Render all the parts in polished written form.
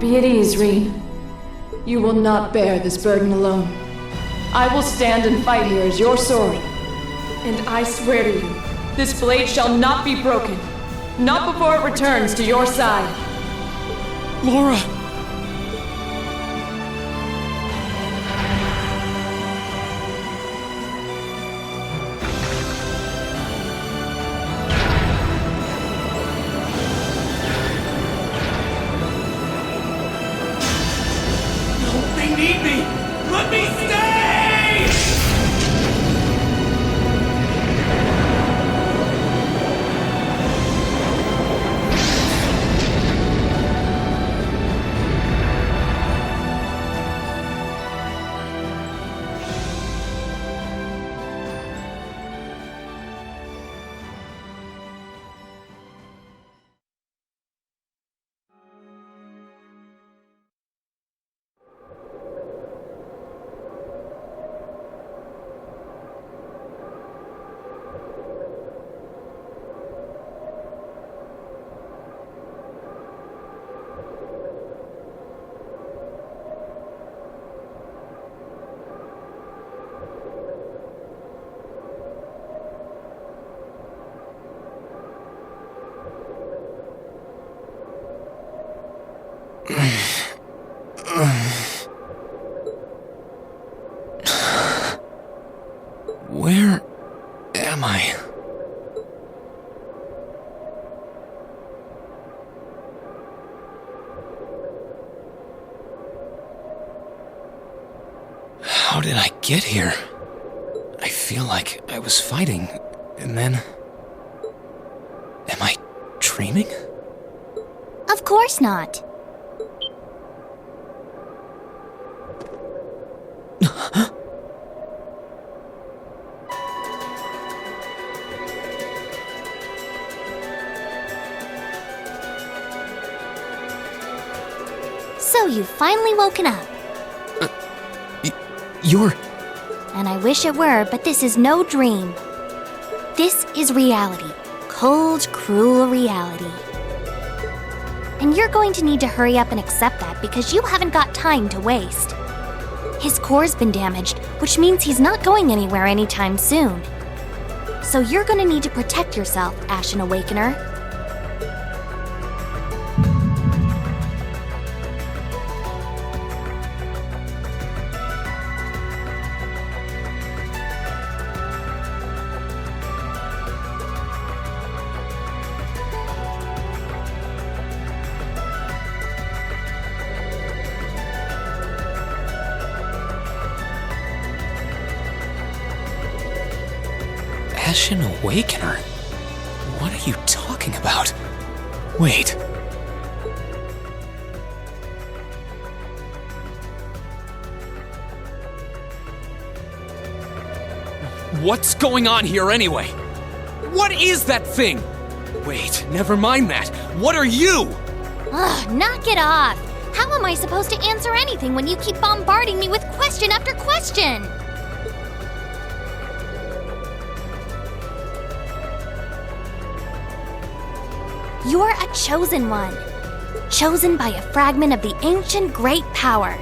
Be at ease, Rean. You will not bear this burden alone. I will stand and fight here as your sword. And I swear to you, this blade shall not be broken. Not before it returns to your side. Laura! Need me! Let me stay! Where am I? How did I get here? I feel like I was fighting, and then... Am I dreaming? Of course not. So you've finally woken up. You're... And I wish it were, but this is no dream. This is reality. Cold, cruel reality. And you're going to need to hurry up and accept that because you haven't got time to waste. His core's been damaged, which means he's not going anywhere anytime soon. So you're gonna need to protect yourself, Ashen Awakener. Ashen Awakener? What are you talking about? Wait. What's going on here anyway? What is that thing? Wait, never mind that. What are you? Ugh, knock it off! How am I supposed to answer anything when you keep bombarding me with question after question? You're a chosen one. Chosen by a fragment of the ancient Great Power.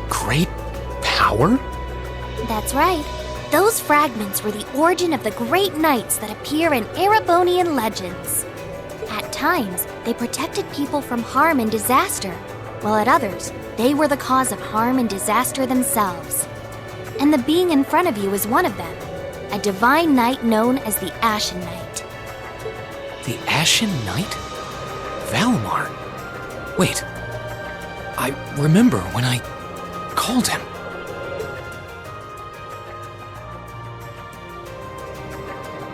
Great Power? That's right. Those fragments were the origin of the great knights that appear in Erebonian legends. At times, they protected people from harm and disaster, while at others, they were the cause of harm and disaster themselves. And the being in front of you is one of them, a divine knight known as the Ashen Knight. The Ashen Knight? Valimar? Wait. I remember when I called him.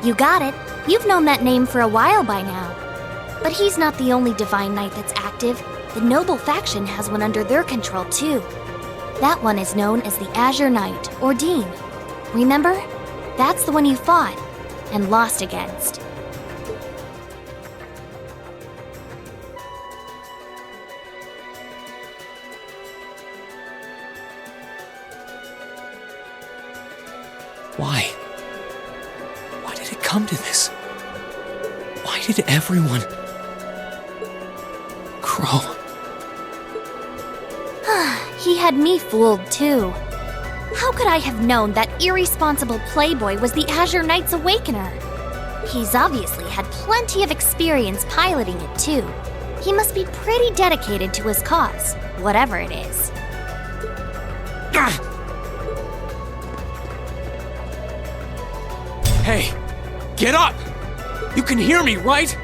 You got it. You've known that name for a while by now. But he's not the only divine knight that's active. The noble faction has one under their control too. That one is known as the Azure Knight, Ordine. Remember? That's the one you fought and lost against. Why? Why did it come to this? Why did everyone... Crow, He had me fooled, too. How could I have known that irresponsible playboy was the Azure Knight's Awakener? He's obviously had plenty of experience piloting it, too. He must be pretty dedicated to his cause, whatever it is. Hey, get up! You can hear me, right?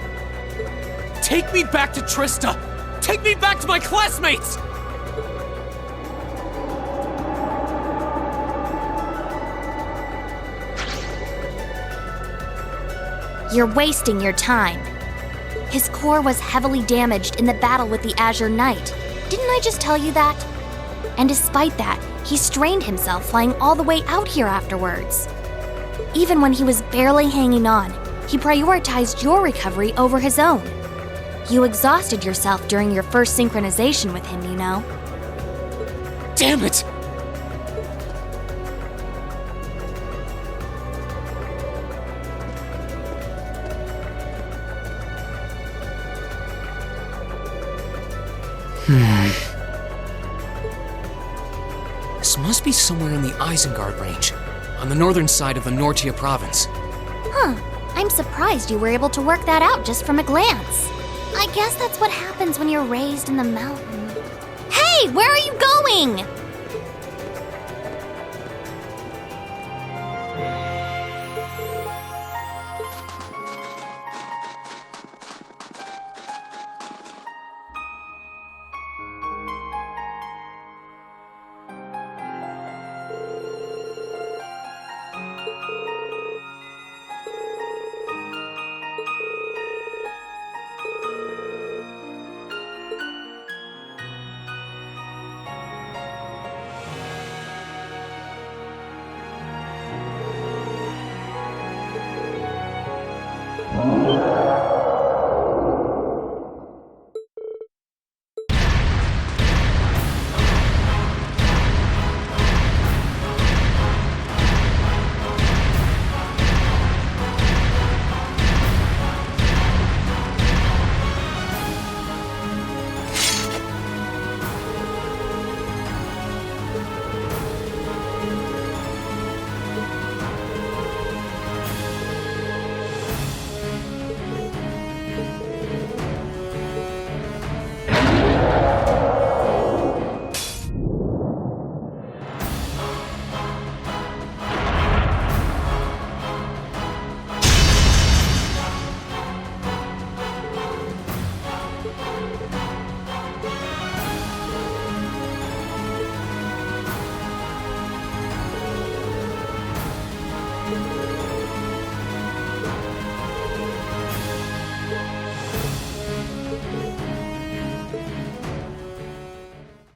Take me back to Trista! Take me back to my classmates! You're wasting your time. His core was heavily damaged in the battle with the Azure Knight. Didn't I just tell you that? And despite that, he strained himself flying all the way out here afterwards. Even when he was barely hanging on, he prioritized your recovery over his own. You exhausted yourself during your first synchronization with him, you know. Damn it! This must be somewhere in the Isengard range, on the northern side of the Nortia province. Huh. I'm surprised you were able to work that out just from a glance. I guess that's what happens when you're raised in the mountain. Hey, where are you going?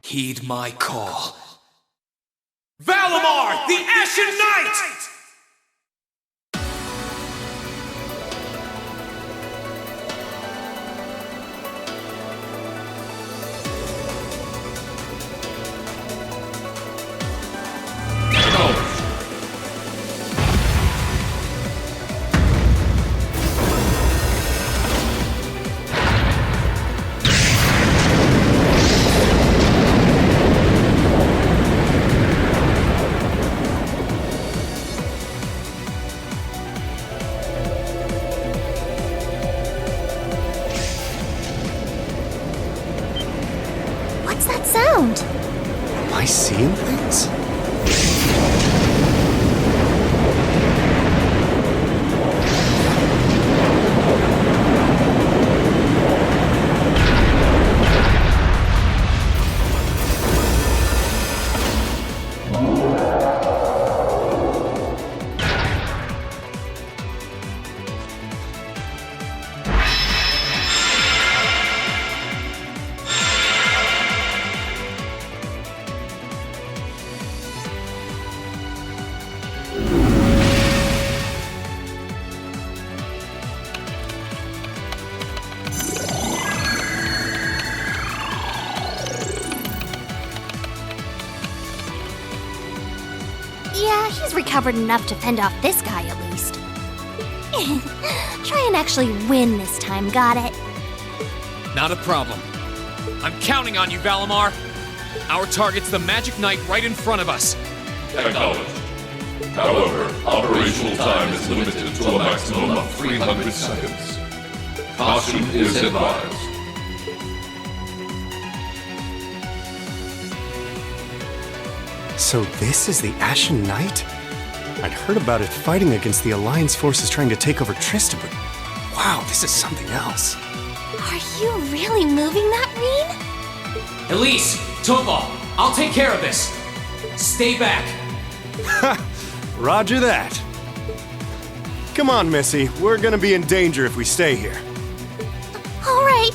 Heed my call. Valimar, the Ashen Knight! What's that sound? Am I seeing things? Yeah, he's recovered enough to fend off this guy at least. Try and actually win this time, got it? Not a problem. I'm counting on you, Valimar. Our target's the Magic Knight right in front of us. Acknowledged. However, operational time is limited to a maximum of 300 seconds. Caution is advised. So this is the Ashen Knight? I'd heard about it fighting against the Alliance forces trying to take over Trista, but wow, this is something else. Are you really moving that, Rean? Elise, Topal, I'll take care of this. Stay back. Roger that. Come on, Missy. We're gonna be in danger if we stay here. All right.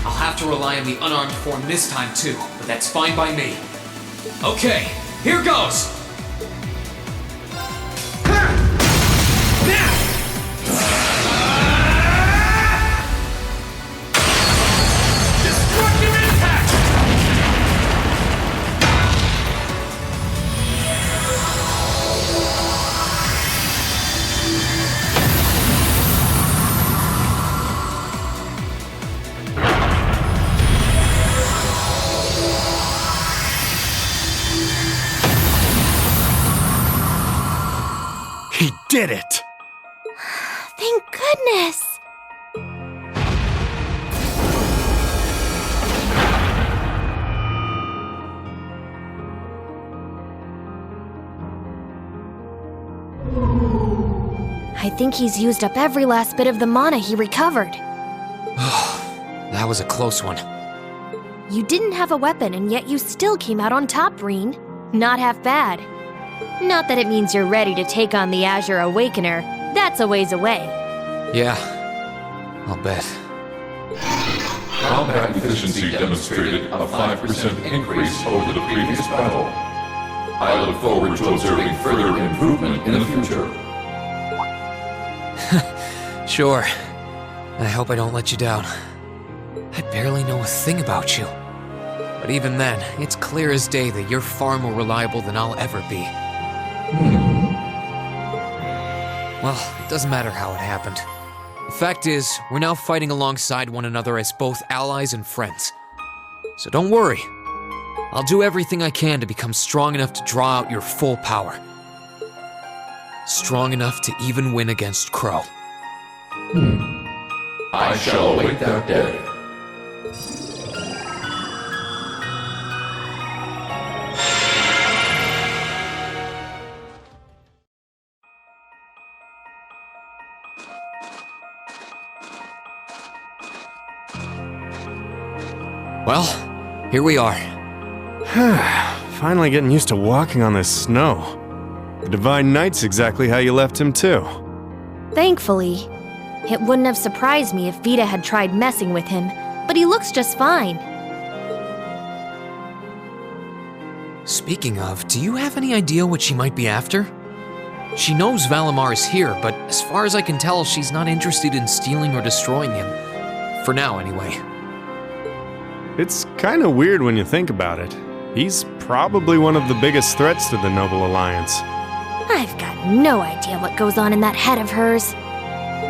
I'll have to rely on the unarmed form this time too, but that's fine by me. Okay, here goes! Destructive impact! He did it! Thank goodness. I think he's used up every last bit of the mana he recovered. That was a close one. You didn't have a weapon, and yet you still came out on top, Rean. Not half bad. Not that it means you're ready to take on the Azure Awakener. That's a ways away. Yeah, I'll bet. Combat efficiency demonstrated a 5% increase over the previous battle. I look forward to observing further improvement in the future. Sure. I hope I don't let you down. I barely know a thing about you. But even then, it's clear as day that you're far more reliable than I'll ever be. Well, it doesn't matter how it happened. The fact is, we're now fighting alongside one another as both allies and friends. So don't worry. I'll do everything I can to become strong enough to draw out your full power. Strong enough to even win against Crow. I shall await that day. Well, here we are. Finally getting used to walking on this snow. The Divine Knight's exactly how you left him, too. Thankfully. It wouldn't have surprised me if Vita had tried messing with him, but he looks just fine. Speaking of, do you have any idea what she might be after? She knows Valimar is here, but as far as I can tell, she's not interested in stealing or destroying him. For now, anyway. It's kind of weird when you think about it. He's probably one of the biggest threats to the Noble Alliance. I've got no idea what goes on in that head of hers.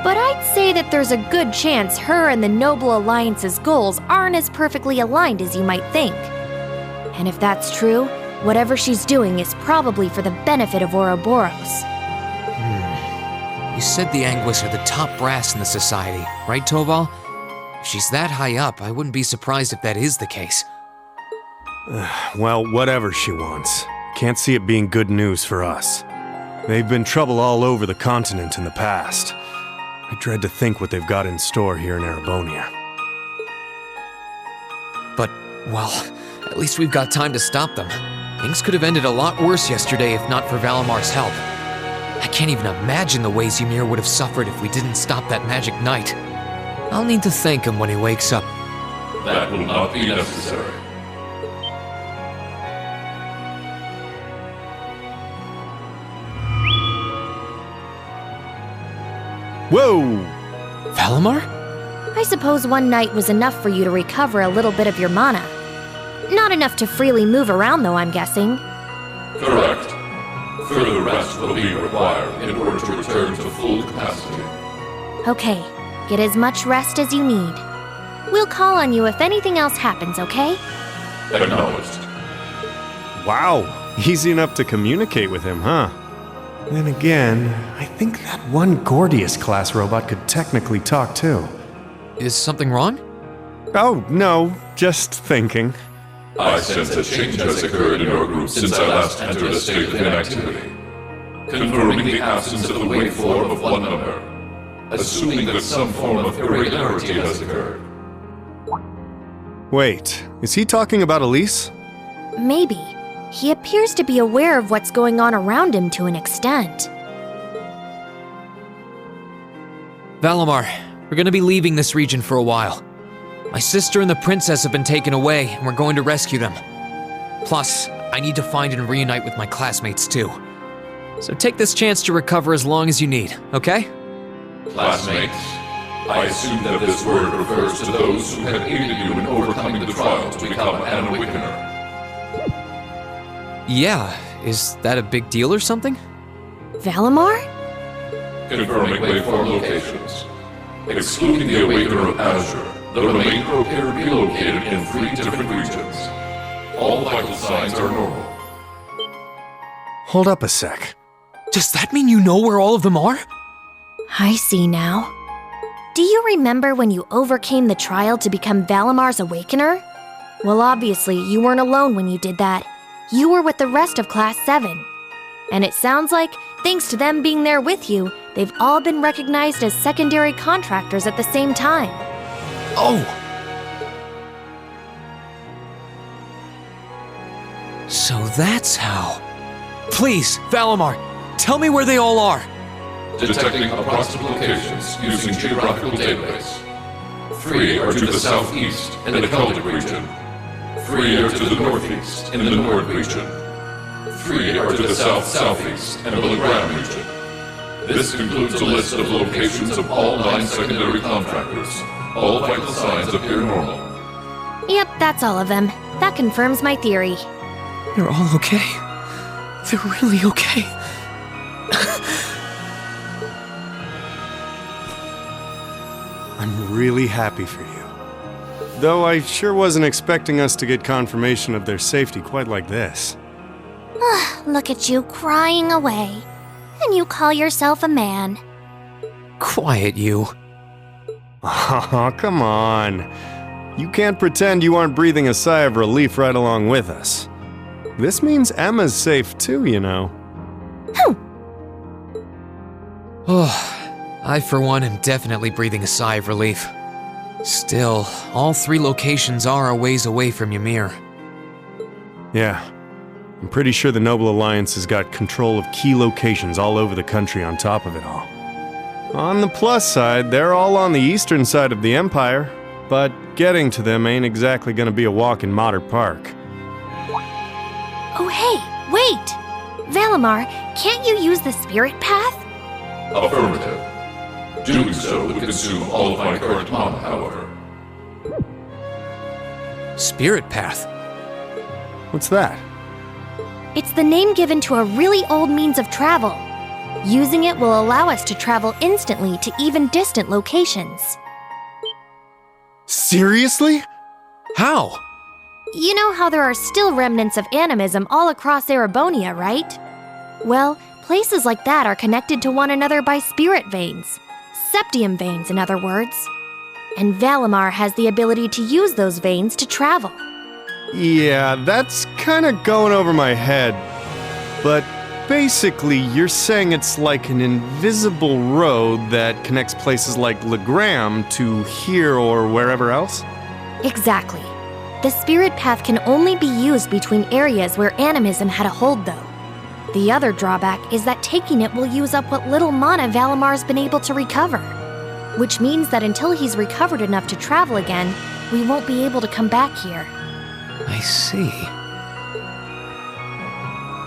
But I'd say that there's a good chance her and the Noble Alliance's goals aren't as perfectly aligned as you might think. And if that's true, whatever she's doing is probably for the benefit of Ouroboros. You said the Anguis are the top brass in the society, right, Toval? If she's that high up, I wouldn't be surprised if that is the case. Well, whatever she wants. Can't see it being good news for us. They've been trouble all over the continent in the past. I dread to think what they've got in store here in Erebonia. But, well, at least we've got time to stop them. Things could have ended a lot worse yesterday if not for Valimar's help. I can't even imagine the ways Ymir would have suffered if we didn't stop that Magic Knight. I'll need to thank him when he wakes up. That will not be necessary. Whoa! Valimar? I suppose one night was enough for you to recover a little bit of your mana. Not enough to freely move around, though, I'm guessing. Correct. Further rest will be required in order to return to full capacity. Okay, get as much rest as you need. We'll call on you if anything else happens, okay? Acknowledged. Wow, easy enough to communicate with him, huh? Then again, I think that one Gordius-class robot could technically talk too. Is something wrong? Oh, no, just thinking. I sense a change has occurred in your group since I last entered a state of inactivity, confirming the absence of the waveform of one number, assuming that some form of irregularity has occurred. Wait, is he talking about Elise? Maybe. He appears to be aware of what's going on around him to an extent. Valimar, we're gonna be leaving this region for a while. My sister and the princess have been taken away, and we're going to rescue them. Plus, I need to find and reunite with my classmates too. So take this chance to recover as long as you need, okay? Classmates, I assume that this word refers to those who have aided you in overcoming the trial to become an Awakener. Yeah, is that a big deal or something? Valimar? Confirming waveform locations. Excluding the Awakener of Azure, the remainder appear to be located in 3 different regions. All vital signs are normal. Hold up a sec. Does that mean you know where all of them are? I see now. Do you remember when you overcame the trial to become Valimar's Awakener? Well, obviously, you weren't alone when you did that. You were with the rest of Class 7. And it sounds like, thanks to them being there with you, they've all been recognized as secondary contractors at the same time. Oh! So that's how. Please, Valimar, tell me where they all are. Detecting approximate locations using geographical database. 3 are to the southeast in the Celtic region. 3 are to the northeast in the Nord region. 3 are to the south-southeast in the Legram region. This includes a list of locations of all 9 secondary contractors. All vital signs appear normal. Yep, that's all of them. That confirms my theory. They're all okay. They're really okay. I'm really happy for you. Though I sure wasn't expecting us to get confirmation of their safety quite like this. Look at you crying away. And you call yourself a man. Quiet, you. Oh, come on. You can't pretend you aren't breathing a sigh of relief right along with us. This means Emma's safe too, you know. Oh, I for one am definitely breathing a sigh of relief. Still, all 3 locations are a ways away from Ymir. Yeah. I'm pretty sure the Noble Alliance has got control of key locations all over the country on top of it all. On the plus side, they're all on the eastern side of the Empire, but getting to them ain't exactly gonna be a walk in Motter Park. Oh hey, wait! Valimar, can't you use the spirit path? Affirmative. Doing so would consume all of my current mana, however. Spirit Path? What's that? It's the name given to a really old means of travel. Using it will allow us to travel instantly to even distant locations. Seriously? How? You know how there are still remnants of animism all across Erebonia, right? Well, places like that are connected to one another by spirit veins. Septium veins, in other words. And Valimar has the ability to use those veins to travel. Yeah, that's kinda going over my head. But basically, you're saying it's like an invisible road that connects places like Legram to here or wherever else? Exactly. The spirit path can only be used between areas where animism had a hold, though. The other drawback is that taking it will use up what little mana Valimar's been able to recover. Which means that until he's recovered enough to travel again, we won't be able to come back here. I see.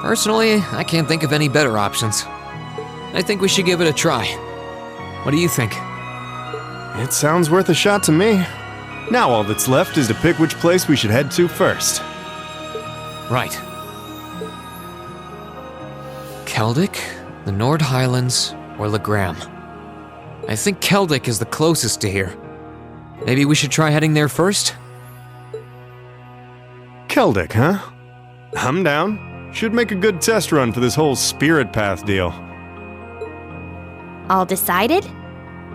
Personally, I can't think of any better options. I think we should give it a try. What do you think? It sounds worth a shot to me. Now all that's left is to pick which place we should head to first. Right. Celtic, the Nord Highlands, or Legram. I think Celtic is the closest to here. Maybe we should try heading there first? Celtic, huh? I'm down. Should make a good test run for this whole spirit path deal. All decided?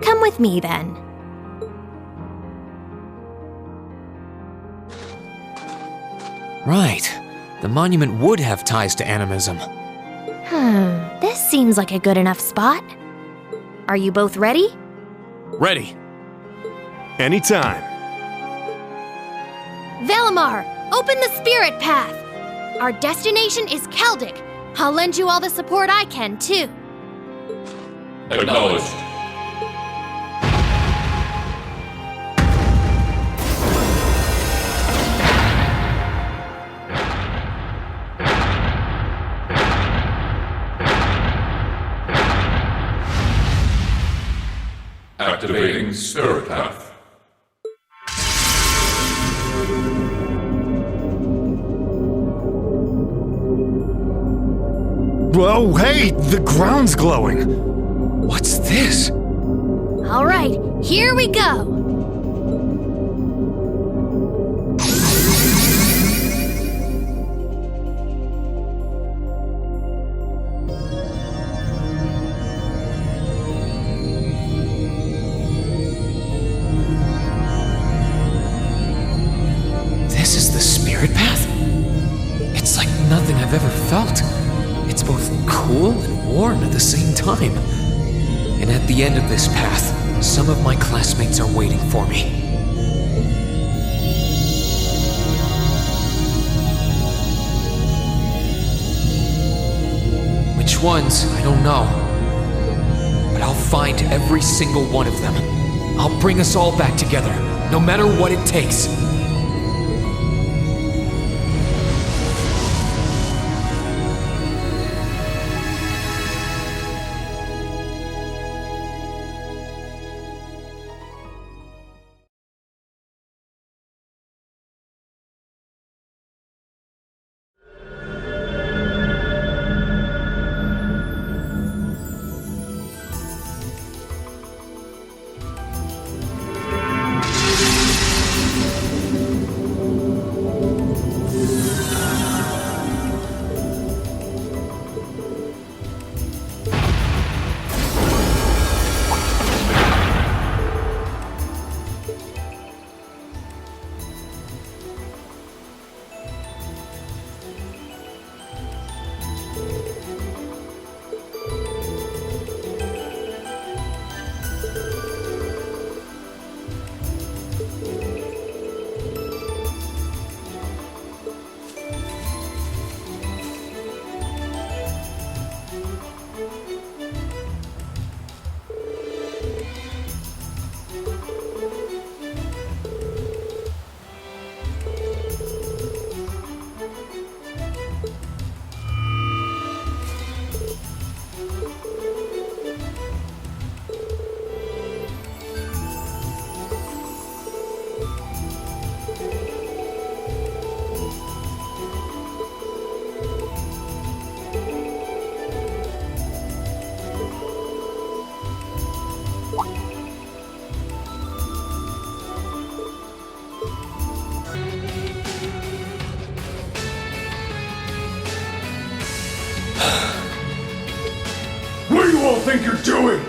Come with me then. Right. The monument would have ties to animism. This seems like a good enough spot. Are you both ready? Ready. Anytime. Valimar, open the spirit path! Our destination is Celtic. I'll lend you all the support I can, too. Acknowledged. Activating Spirit Path. Whoa, hey! The ground's glowing! What's this? All right, here we go. This is the spirit path? It's like nothing I've ever felt. It's both cool and warm at the same time. And at the end of this path, some of my classmates are waiting for me. Which ones, I don't know. But I'll find every single one of them. I'll bring us all back together, no matter what it takes. What do you all think you're doing?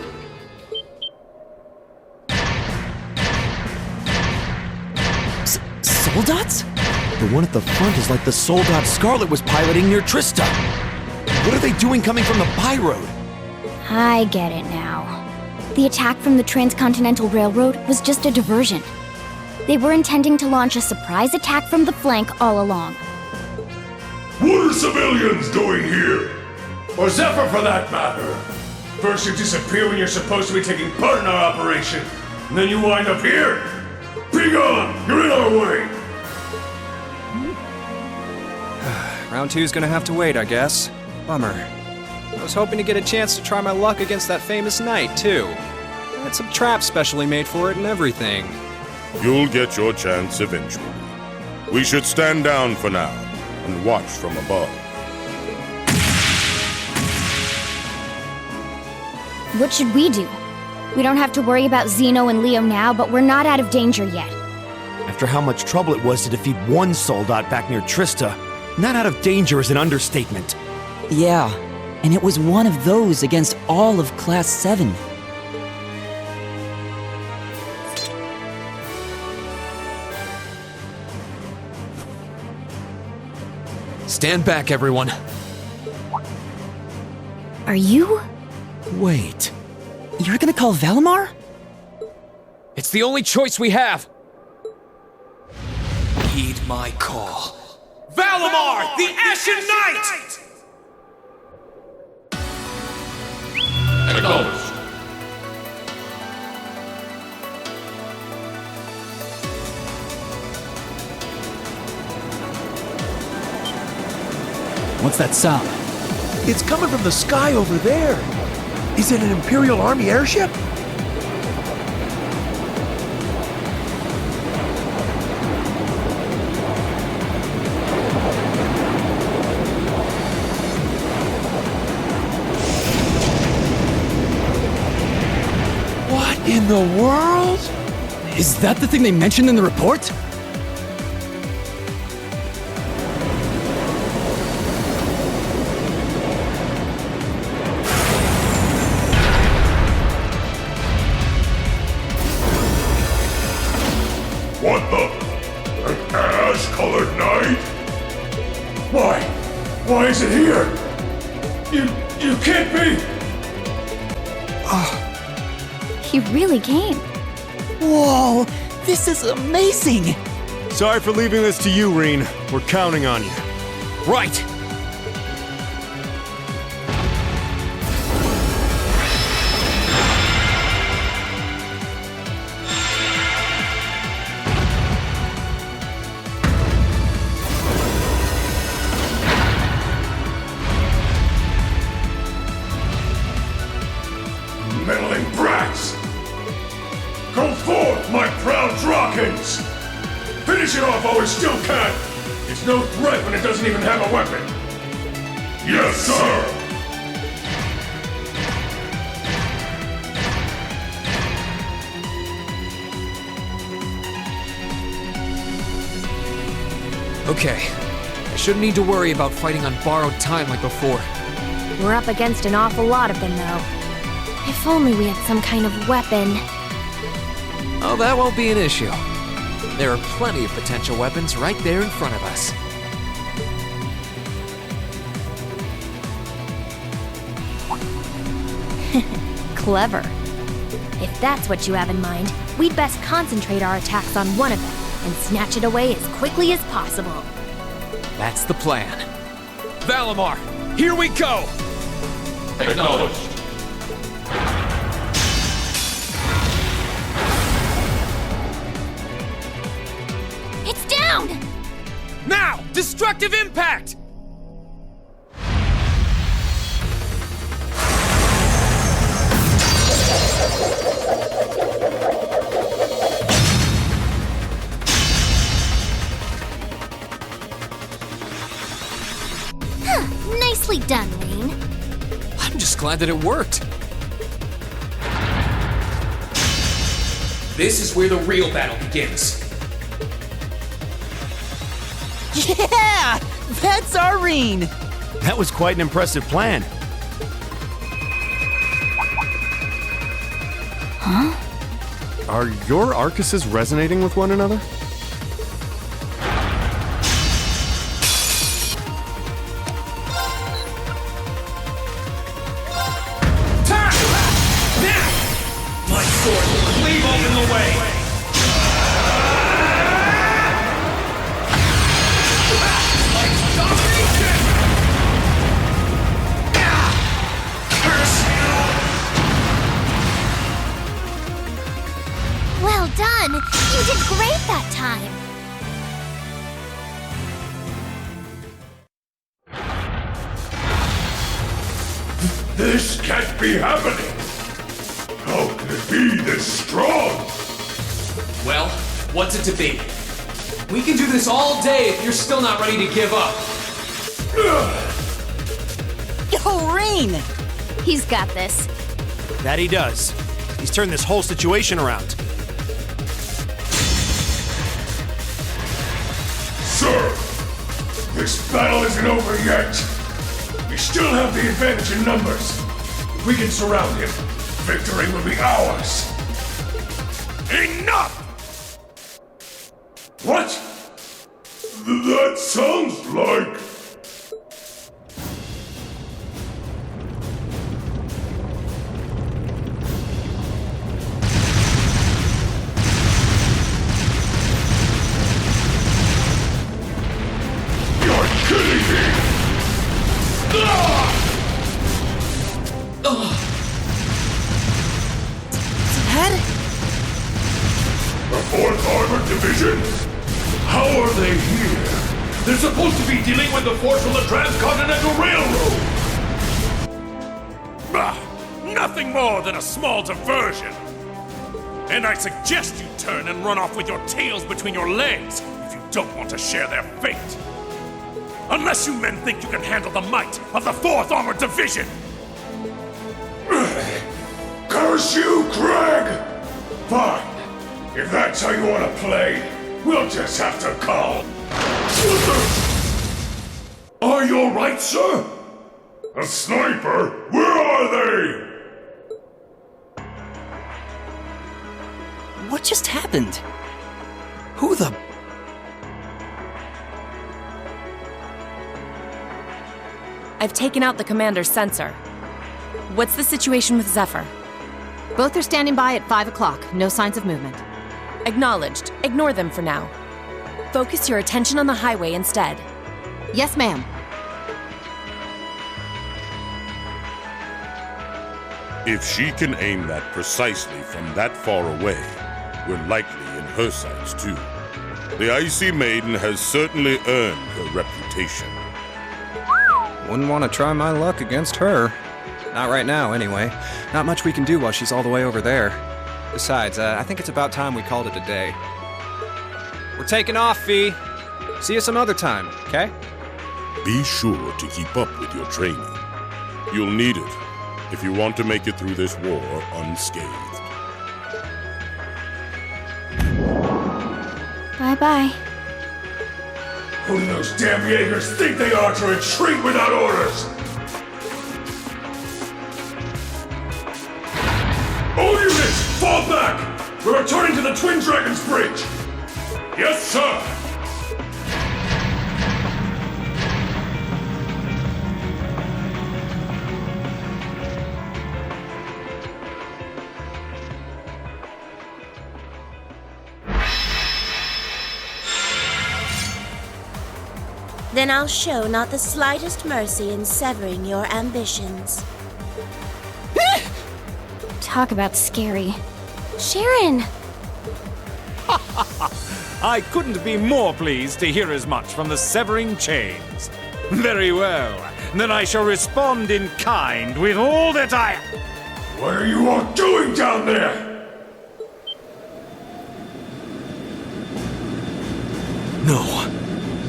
Soldats? The one at the front is like the Soldat Scarlet was piloting near Trista. What are they doing coming from the byroad? I get it now. The attack from the Transcontinental Railroad was just a diversion. They were intending to launch a surprise attack from the flank all along. What are civilians doing here? Or Zephyr for that matter? First you disappear when you're supposed to be taking part in our operation, and then you wind up here? Be gone! You're in our way! Round two's gonna have to wait, I guess. Bummer. I was hoping to get a chance to try my luck against that famous knight, too. I had some traps specially made for it and everything. You'll get your chance eventually. We should stand down for now and watch from above. What should we do? We don't have to worry about Xeno and Leo now, but we're not out of danger yet. After how much trouble it was to defeat one soldat back near Trista, not out of danger is an understatement. Yeah, and it was one of those against all of Class 7. Stand back, everyone. Are you? Wait. You're gonna call Valimar? It's the only choice we have. Heed my call. Valimar, the Ashen Knight! Acknowledged. What's that sound? It's coming from the sky over there. Is it an Imperial Army airship? What in the world? Is that the thing they mentioned in the report? What the? An ash-colored knight? Why? Why is it here? You can't be! He really came. Whoa, this is amazing! Sorry for leaving this to you, Rean. We're counting on you. Right! Meddling brats! Go forth, my proud Drakens! Finish it off while we still can! It's no threat when it doesn't even have a weapon! Yes, sir! Okay. I shouldn't need to worry about fighting on borrowed time like before. We're up against an awful lot of them, though. If only we had some kind of weapon. Oh, that won't be an issue. There are plenty of potential weapons right there in front of us. Clever. If that's what you have in mind, we'd best concentrate our attacks on one of them and snatch it away as quickly as possible. That's the plan. Valimar, here we go! Acknowledged. It's down! Now! Destructive impact! Nicely done, Rean. I'm just glad that it worked. This is where the real battle begins. Yeah! That's our Rean! That was quite an impressive plan. Huh? Are your Arcuses resonating with one another? My sword will cleave open the way! Well done! You did great that time! This can't be happening! How can it be this strong? Well, what's it to be? We can do this all day if you're still not ready to give up. Yo, Rean! He's got this. That he does. He's turned this whole situation around. Sir, this battle isn't over yet. We still have the advantage in numbers. If we can surround him, victory will be ours. Enough! What? That sounds like... You're kidding me! Head? The 4th Armored Division? How are they here? They're supposed to be dealing with the force from the Transcontinental Railroad! Nothing more than a small diversion. And I suggest you turn and run off with your tails between your legs if you don't want to share their fate. Unless you men think you can handle the might of the 4th Armored Division! Curse you, Craig! Fine. If that's how you want to play, we'll just have to call. Are you alright, sir? A sniper? Where are they? What just happened? Who the... I've taken out the commander's sensor. What's the situation with Zephyr? Both are standing by at 5 o'clock. No signs of movement. Acknowledged. Ignore them for now. Focus your attention on the highway instead. Yes, ma'am. If she can aim that precisely from that far away, we're likely in her sights too. The Icy Maiden has certainly earned her reputation. Wouldn't want to try my luck against her. Not right now, anyway. Not much we can do while she's all the way over there. Besides, I think it's about time we called it a day. We're taking off, Fee. See you some other time, okay? Be sure to keep up with your training. You'll need it if you want to make it through this war unscathed. Bye-bye. Who do those damn Jaegers think they are to retreat without orders? All units, fall back! We're returning to the Twin Dragons Bridge! Yes, sir! Then I'll show not the slightest mercy in severing your ambitions. Talk about scary. Sharon! I couldn't be more pleased to hear as much from the severing chains. Very well. Then I shall respond in kind with all that I... What are you all doing down there? No.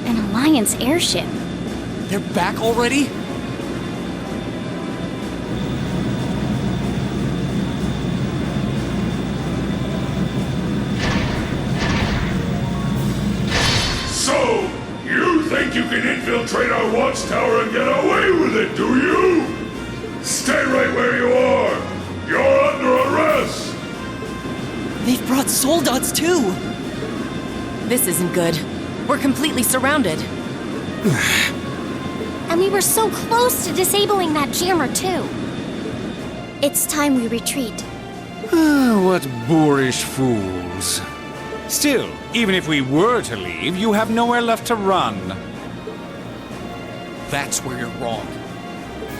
An Alliance airship. They're back already? So, you think you can infiltrate our watchtower and get away with it, do you? Stay right where you are. You're under arrest. They've brought soldats too! This isn't good. We're completely surrounded. And we were so close to disabling that jammer, too. It's time we retreat. What boorish fools. Still, even if we were to leave, you have nowhere left to run. That's where you're wrong.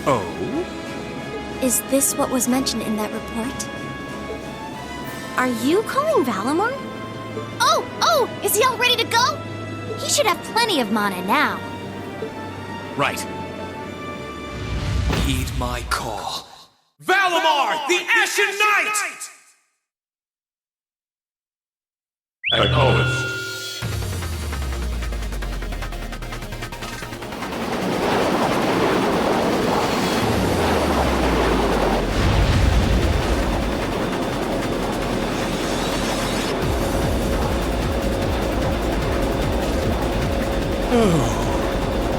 Oh? Is this what was mentioned in that report? Are you calling Valimar? Oh! Is he all ready to go? He should have plenty of mana now. Right. Heed my call. Valimar, the Ashen Knight! Acknowledged.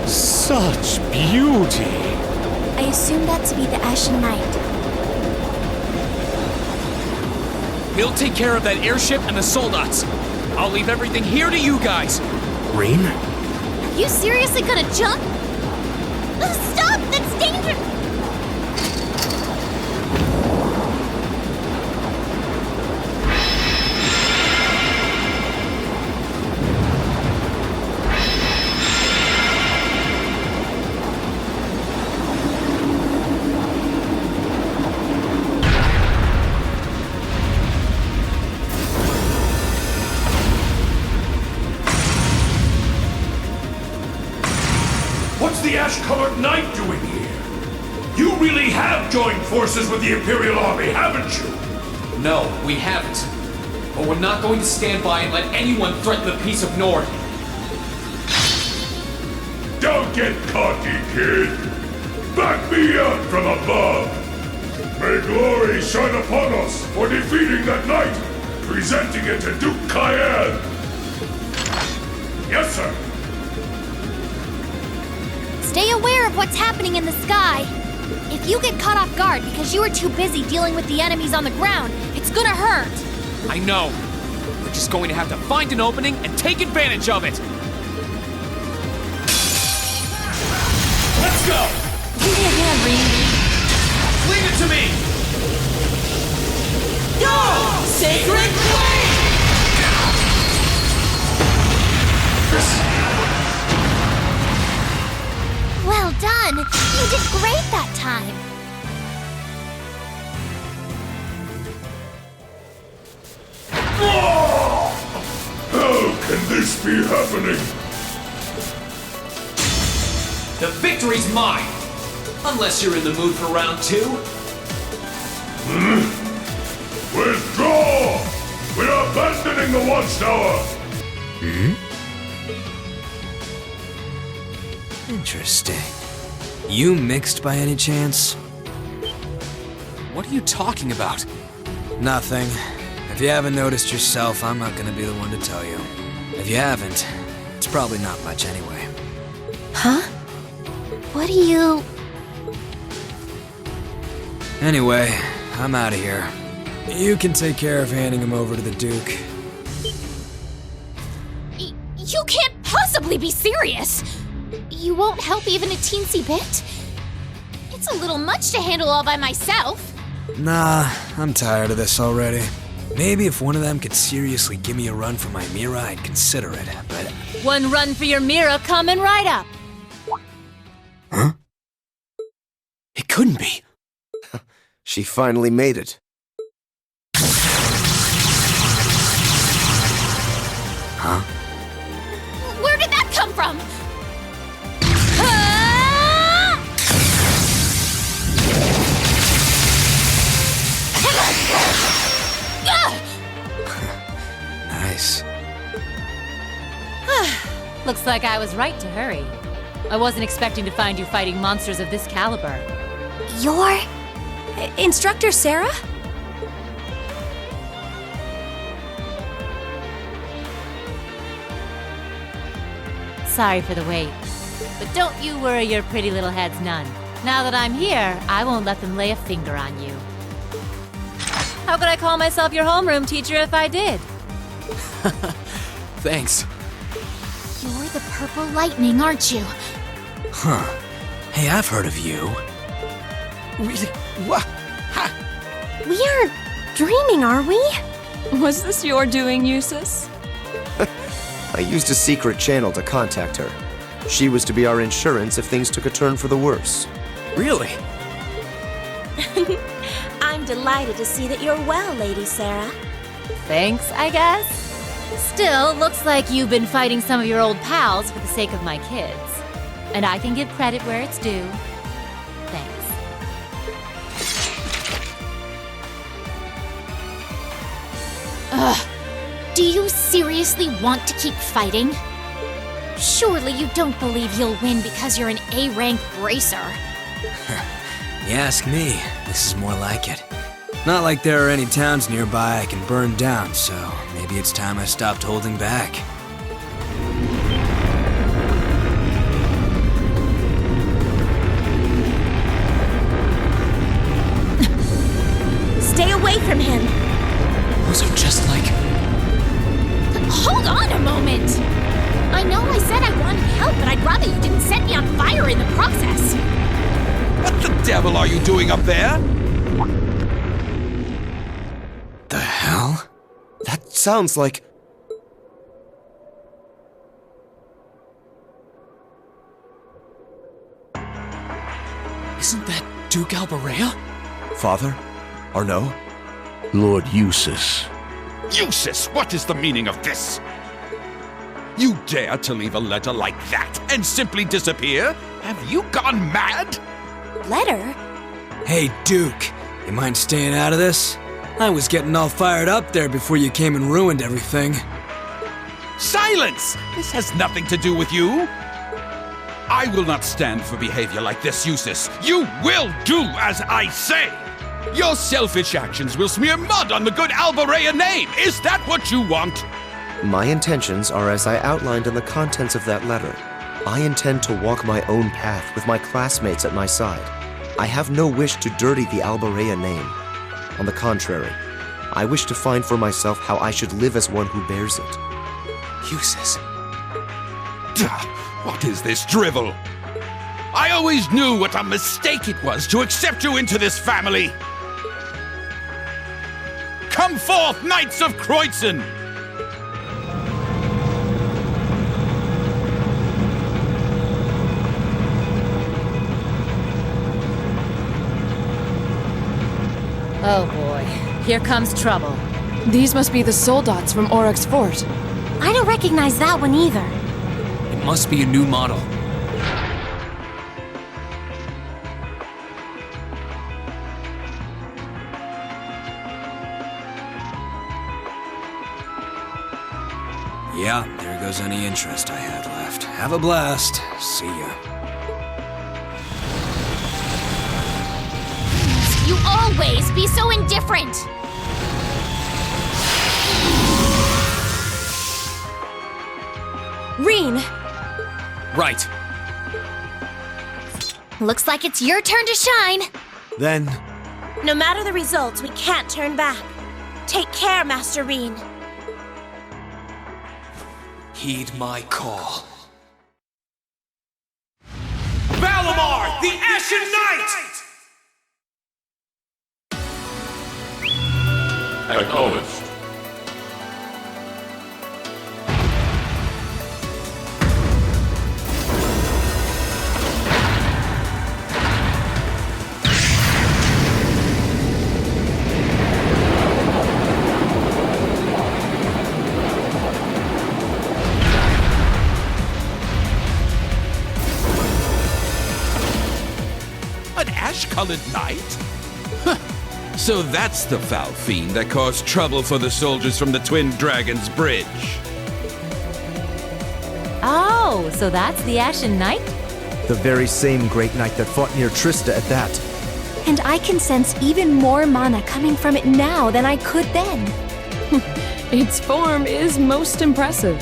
Such beauty! I assume that to be the Ashen Knight. We'll take care of that airship and the soldats. I'll leave everything here to you guys. Rean? You seriously gonna jump? Stop! That's dangerous! What's the ash-colored knight doing here? You really have joined forces with the Imperial Army, haven't you? No, we haven't. But we're not going to stand by and let anyone threaten the peace of Nord. Don't get cocky, kid! Back me up from above! May glory shine upon us for defeating that knight, presenting it to Duke Cayenne! Yes, sir! Stay aware of what's happening in the sky. If you get caught off guard because you were too busy dealing with the enemies on the ground, it's gonna hurt. I know. We're just going to have to find an opening and take advantage of it. Let's go! Give me a hand, Rean. Leave it to me! Go! Sacred Flame! Well done! You did great that time! How can this be happening? The victory's mine! Unless you're in the mood for round 2. Withdraw! We're abandoning the Watchtower! Interesting. You mixed by any chance? What are you talking about? Nothing. If you haven't noticed yourself, I'm not gonna be the one to tell you. If you haven't, it's probably not much anyway. Huh? What do you... Anyway, I'm out of here. You can take care of handing him over to the Duke. You can't possibly be serious! You won't help even a teensy bit? It's a little much to handle all by myself. Nah, I'm tired of this already. Maybe if one of them could seriously give me a run for my Mira, I'd consider it, but... One run for your Mira coming right up. Huh? It couldn't be. She finally made it. Huh? Where did that come from? Nice. Looks like I was right to hurry. I wasn't expecting to find you fighting monsters of this caliber. You're... Instructor Sarah? Sorry for the wait. But don't you worry your pretty little heads none. Now that I'm here, I won't let them lay a finger on you. How could I call myself your homeroom teacher if I did? Thanks. You're the Purple Lightning, aren't you? Huh. Hey, I've heard of you. Really? What? We aren't dreaming, are we? Was this your doing, Eustace? I used a secret channel to contact her. She was to be our insurance if things took a turn for the worse. Really? I'm delighted to see that you're well, Lady Sarah. Thanks, I guess. Still, looks like you've been fighting some of your old pals for the sake of my kids. And I can give credit where it's due. Thanks. Ugh. Do you seriously want to keep fighting? Surely you don't believe you'll win because you're an A-rank bracer. You ask me, this is more like it. Not like there are any towns nearby I can burn down, so maybe it's time I stopped holding back. didn't set me on fire in the process. What the devil are you doing up there? The hell? That sounds like... Isn't that Duke Alberea? Father? Arnaud? Lord Eustace. Eustace, what is the meaning of this? You dare to leave a letter like that and simply disappear? Have you gone mad? Letter? Hey, Duke, you mind staying out of this? I was getting all fired up there before you came and ruined everything. Silence! This has nothing to do with you. I will not stand for behavior like this, Eustace. You will do as I say. Your selfish actions will smear mud on the good Alberea name. Is that what you want? My intentions are as I outlined in the contents of that letter. I intend to walk my own path with my classmates at my side. I have no wish to dirty the Alberea name. On the contrary, I wish to find for myself how I should live as one who bears it. Eustace. What is this drivel? I always knew what a mistake it was to accept you into this family. Come forth, Knights of Kreutzen! Oh boy, here comes trouble. These must be the soldats from Oryx Fort. I don't recognize that one either. It must be a new model. Yeah, there goes any interest I had left. Have a blast. See ya. You always be so indifferent! Rean! Right. Looks like it's your turn to shine. Then... No matter the results, we can't turn back. Take care, Master Rean. Heed my call. Valimar, the Ashen Knight! Acknowledged. An ash-colored knight? Huh. So that's the foul fiend that caused trouble for the soldiers from the Twin Dragons Bridge. Oh, so that's the Ashen Knight? The very same great knight that fought near Trista at that. And I can sense even more mana coming from it now than I could then. Its form is most impressive.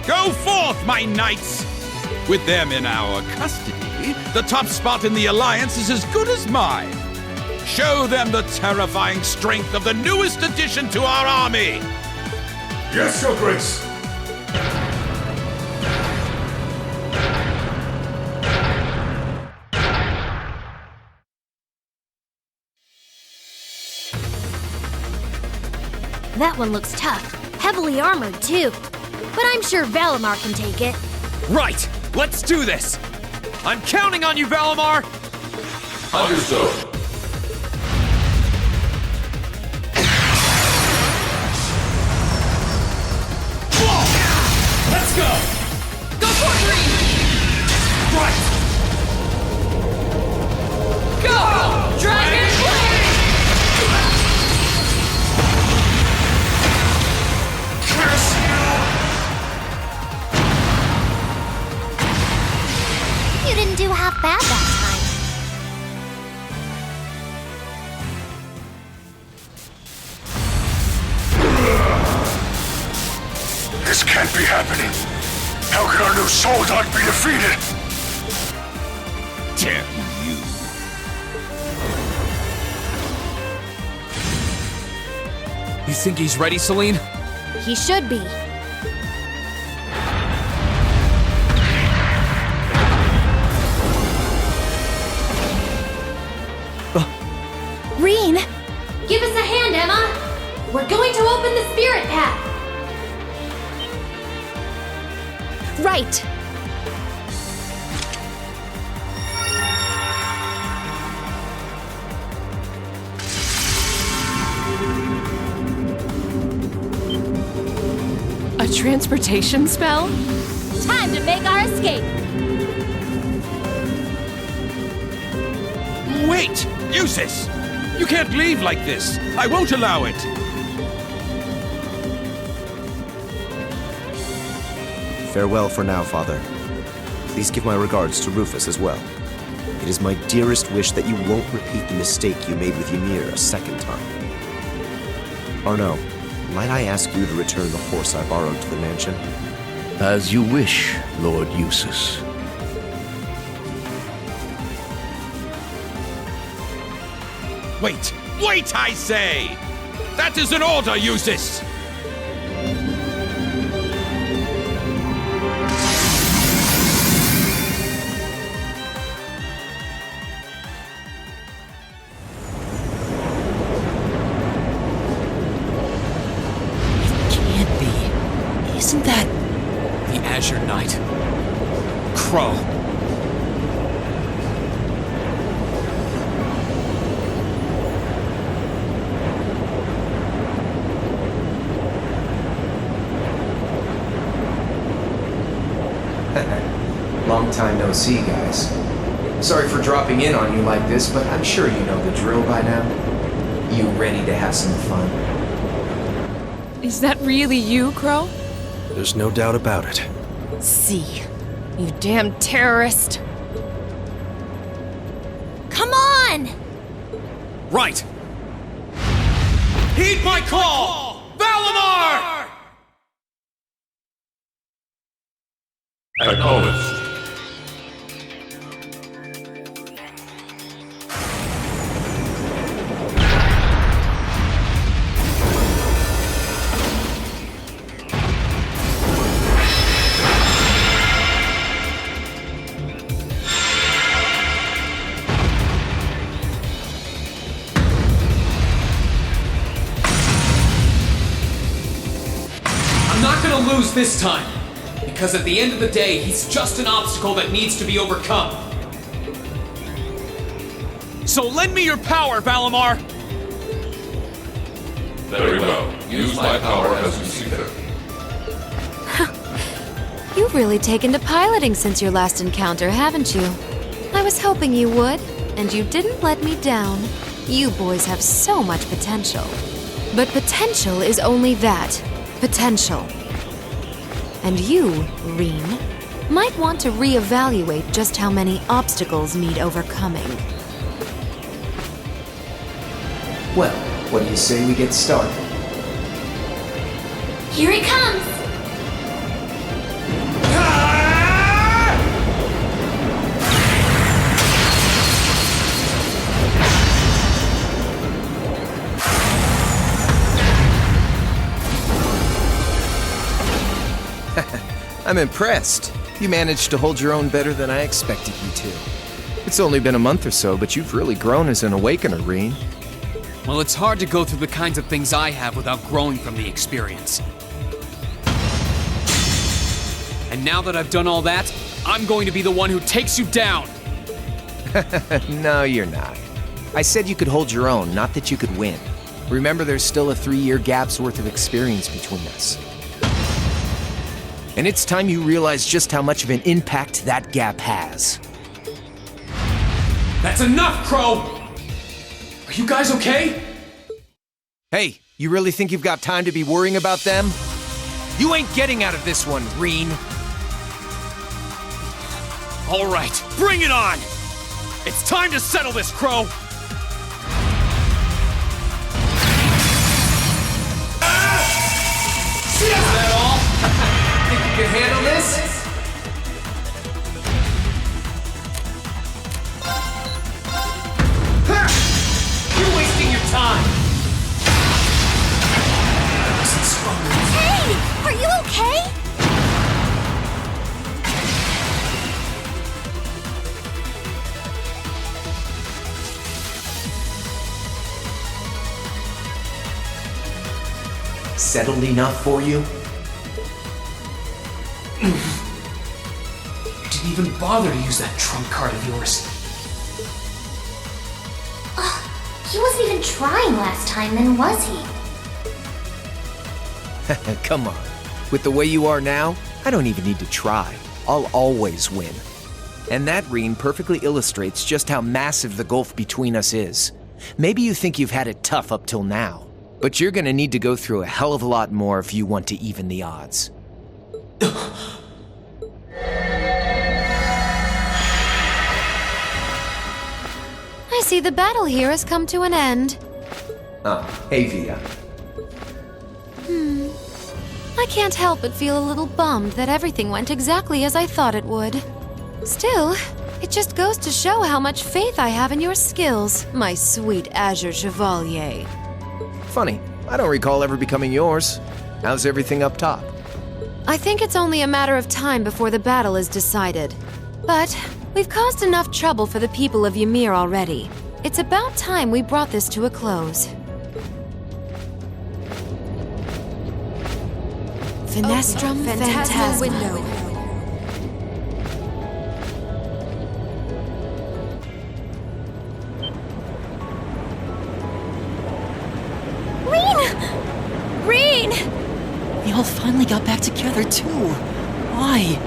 Go forth, my knights! With them in our custody, the top spot in the Alliance is as good as mine. Show them the terrifying strength of the newest addition to our army! Yes, Your Grace! That one looks tough. Heavily armored, too. But I'm sure Valimar can take it. Right! Let's do this! I'm counting on you, Valimar! Understood. Let's go! Go for it, Rean! Right! Go! Dragon Blade! Curse you! You didn't do half bad that time. This can't be happening. How can our new soldat be defeated? Damn you. You think he's ready, Celine? He should be. Rean! Give us a hand, Emma! We're going to open the spirit path! Right. A transportation spell? Time to make our escape! Wait! Use this! You can't leave like this! I won't allow it! Farewell for now, Father. Please give my regards to Rufus as well. It is my dearest wish that you won't repeat the mistake you made with Ymir a second time. Arno, might I ask you to return the horse I borrowed to the mansion? As you wish, Lord Eustace. Wait! Wait, I say! That is an order, Eustace! Isn't that the Azure Knight? Crow. Long time no see, guys. Sorry for dropping in on you like this, but I'm sure you know the drill by now. You ready to have some fun? Is that really you, Crow? There's no doubt about it. See, you damn terrorist. Come on! Right! Heed my call! Valimar! Acknowledged. Lose this time, because at the end of the day, he's just an obstacle that needs to be overcome. So lend me your power, Valimar! Very well. Use my power as you see fit. You've really taken to piloting since your last encounter, haven't you? I was hoping you would, and you didn't let me down. You boys have so much potential. But potential is only that, potential. And you, Rean, might want to reevaluate just how many obstacles need overcoming. Well, what do you say we get started? Here it comes! I'm impressed. You managed to hold your own better than I expected you to. It's only been a month or so, but you've really grown as an Awakener, Rean. Well, it's hard to go through the kinds of things I have without growing from the experience. And now that I've done all that, I'm going to be the one who takes you down! No, you're not. I said you could hold your own, not that you could win. Remember, there's still a 3-year gap's worth of experience between us. And it's time you realize just how much of an impact that gap has. That's enough, Crow! Are you guys okay? Hey, you really think you've got time to be worrying about them? You ain't getting out of this one, Rean. All right, bring it on! It's time to settle this, Crow! Is that all? Think you can handle this? settled enough for you? You didn't even bother to use that trump card of yours. He wasn't even trying last time, then was he? Come on. With the way you are now, I don't even need to try. I'll always win. And that, Rean, perfectly illustrates just how massive the gulf between us is. Maybe you think you've had it tough up till now, but you're gonna need to go through a hell of a lot more if you want to even the odds. I see the battle here has come to an end. Hey, Via. I can't help but feel a little bummed that everything went exactly as I thought it would. Still, it just goes to show how much faith I have in your skills, my sweet Azure Chevalier. Funny, I don't recall ever becoming yours. How's everything up top? I think it's only a matter of time before the battle is decided. But we've caused enough trouble for the people of Ymir already. It's about time we brought this to a close. Finestrum Phantasma window. Rean! We all finally got back together, too. Why?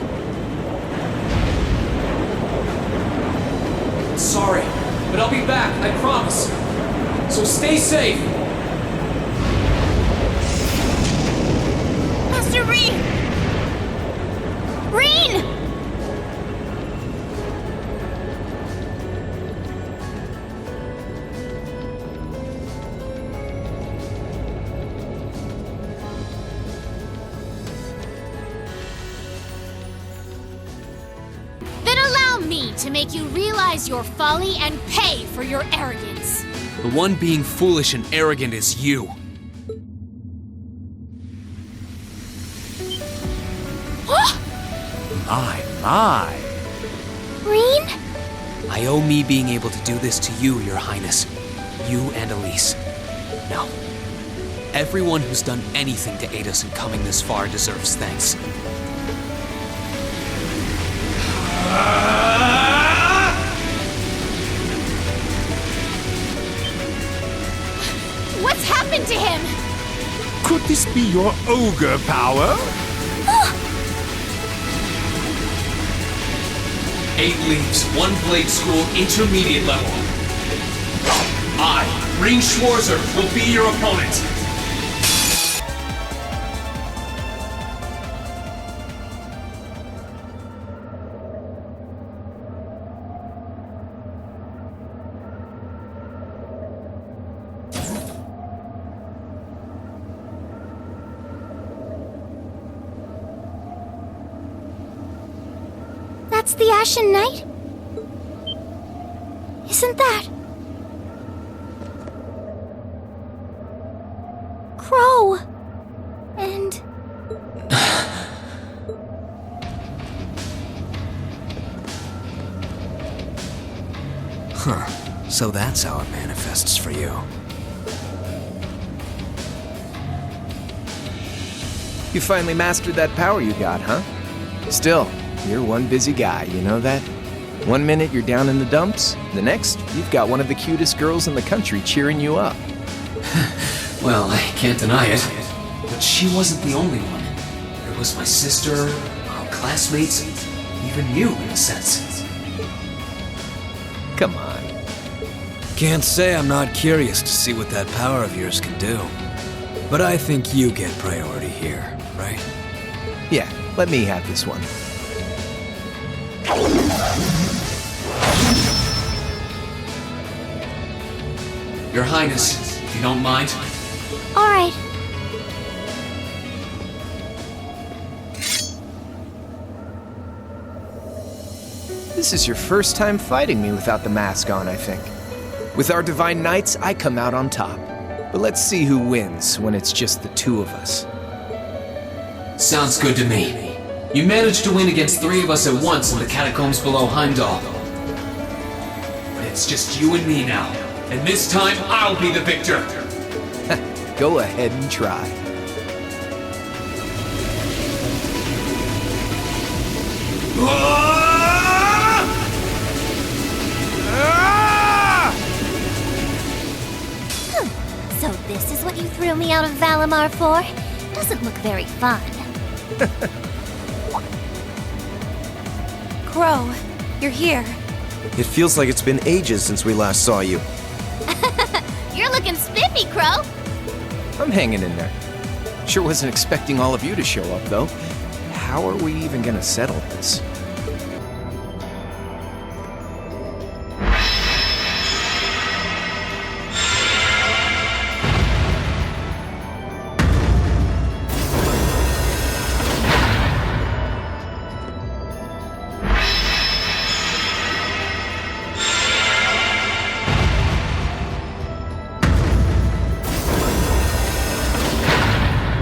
Sorry, but I'll be back, I promise. So stay safe. Master Rean! Rean! To make you realize your folly and pay for your arrogance. The one being foolish and arrogant is you. My. Rean? I owe me being able to do this to you, Your Highness. You and Elise. No. Everyone who's done anything to aid us in coming this far deserves thanks. What's happened to him? Could this be your ogre power? 8 leaves, 1 blade school, intermediate level. I, Rean Schwarzer, will be your opponent. That's the Ashen Knight? Isn't that... Crow? And... Huh. So that's how it manifests for you. You finally mastered that power you got, huh? Still, you're one busy guy, you know that? One minute you're down in the dumps, the next, you've got one of the cutest girls in the country cheering you up. Well, I can't deny it. But she wasn't the only one. There was my sister, our classmates, even you, in a sense. Come on. Can't say I'm not curious to see what that power of yours can do. But I think you get priority here, right? Yeah, let me have this one. Your Highness, if you don't mind. All right. This is your first time fighting me without the mask on, I think. With our Divine Knights, I come out on top. But let's see who wins when it's just the two of us. Sounds good to me. You managed to win against 3 of us at once in the catacombs below Heimdall. But it's just you and me now. And this time, I'll be the victor. Go ahead and try. out of Valimar for? Doesn't look very fun. Crow, you're here. It feels like it's been ages since we last saw you. You're looking spiffy, Crow. I'm hanging in there. Sure wasn't expecting all of you to show up, though. How are we even gonna settle this?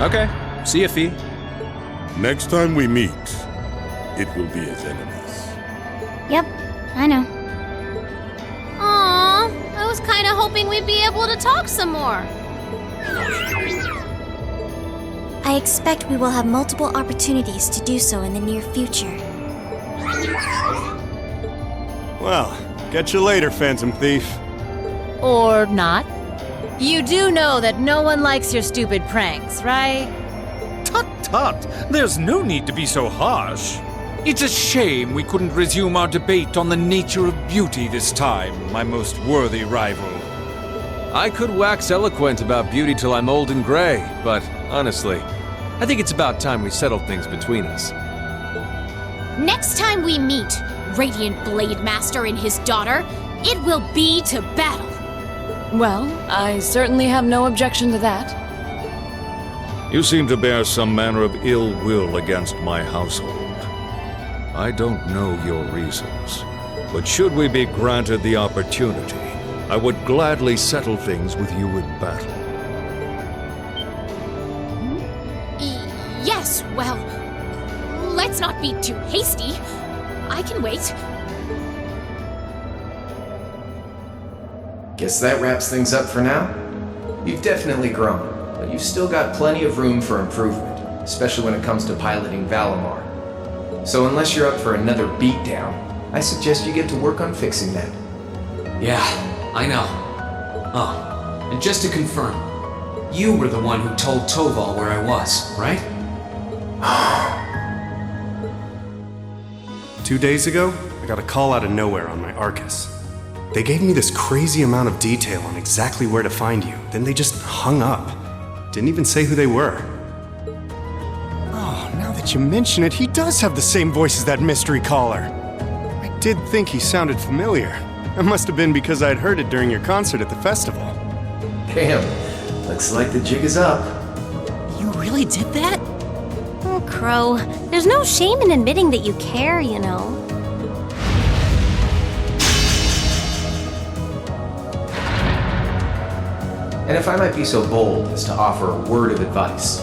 Okay, see ya, Fee. Next time we meet, it will be as enemies. Yep, I know. Aww, I was kind of hoping we'd be able to talk some more. I expect we will have multiple opportunities to do so in the near future. Well, catch you later, Phantom Thief. Or not. You do know that no one likes your stupid pranks, right? Tut tut! There's no need to be so harsh. It's a shame we couldn't resume our debate on the nature of beauty this time, my most worthy rival. I could wax eloquent about beauty till I'm old and gray, but honestly, I think it's about time we settled things between us. Next time we meet, Radiant Blade Master and his daughter, it will be to battle. Well, I certainly have no objection to that. You seem to bear some manner of ill will against my household. I don't know your reasons, but should we be granted the opportunity, I would gladly settle things with you in battle. Yes, well, let's not be too hasty. I can wait. Guess that wraps things up for now. You've definitely grown, but you've still got plenty of room for improvement, especially when it comes to piloting Valimar. So unless you're up for another beatdown, I suggest you get to work on fixing that. Yeah, I know. Oh, and just to confirm, you were the one who told Toval where I was, right? 2 days ago, I got a call out of nowhere on my Arcus. They gave me this crazy amount of detail on exactly where to find you, then they just hung up. Didn't even say who they were. Oh, now that you mention it, he does have the same voice as that mystery caller. I did think he sounded familiar. It must have been because I'd heard it during your concert at the festival. Damn, looks like the jig is up. You really did that? Oh, Crow, there's no shame in admitting that you care, you know. And if I might be so bold as to offer a word of advice,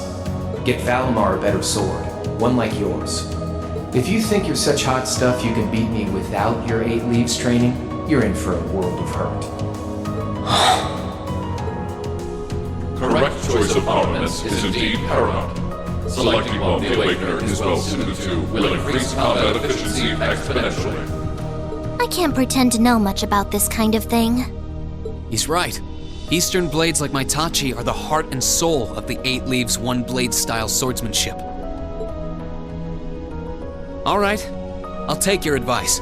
get Valimar a better sword, one like yours. If you think you're such hot stuff you can beat me without your 8 leaves training, you're in for a world of hurt. Correct choice of armaments is indeed paramount. Selecting one the Awakener is well suited to will increase combat efficiency exponentially. I can't pretend to know much about this kind of thing. He's right. Eastern blades like my Tachi are the heart and soul of the 8 Leaves 1 Blade style swordsmanship. Alright, I'll take your advice.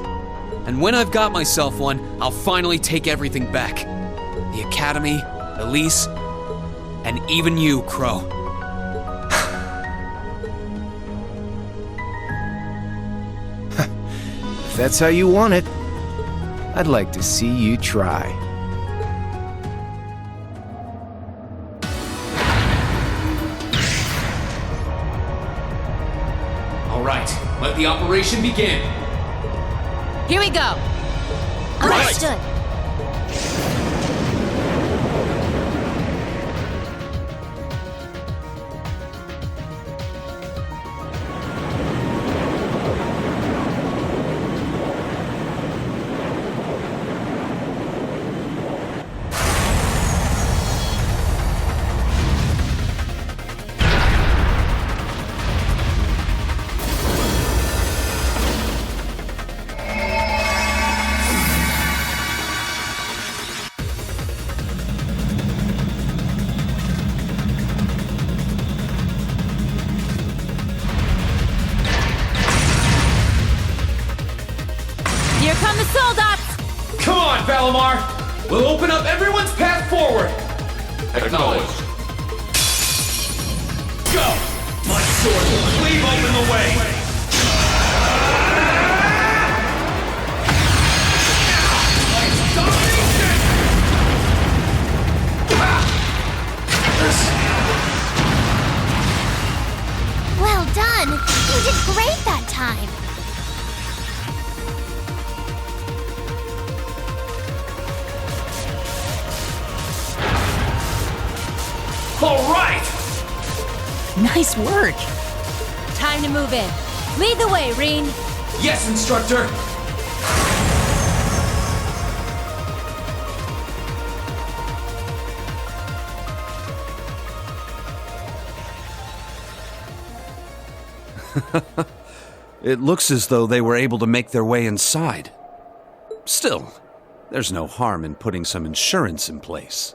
And when I've got myself one, I'll finally take everything back. The Academy, Elise, and even you, Crow. If that's how you want it, I'd like to see you try. Alright, let the operation begin. Here we go. Understood. come the Soldats! Come on, Valimar! We'll open up everyone's path forward! Acknowledged. Go! My sword will cleave open the way! Well done! You did great that time! All right! Nice work! Time to move in. Lead the way, Rean. Yes, instructor! It looks as though they were able to make their way inside. Still, there's no harm in putting some insurance in place.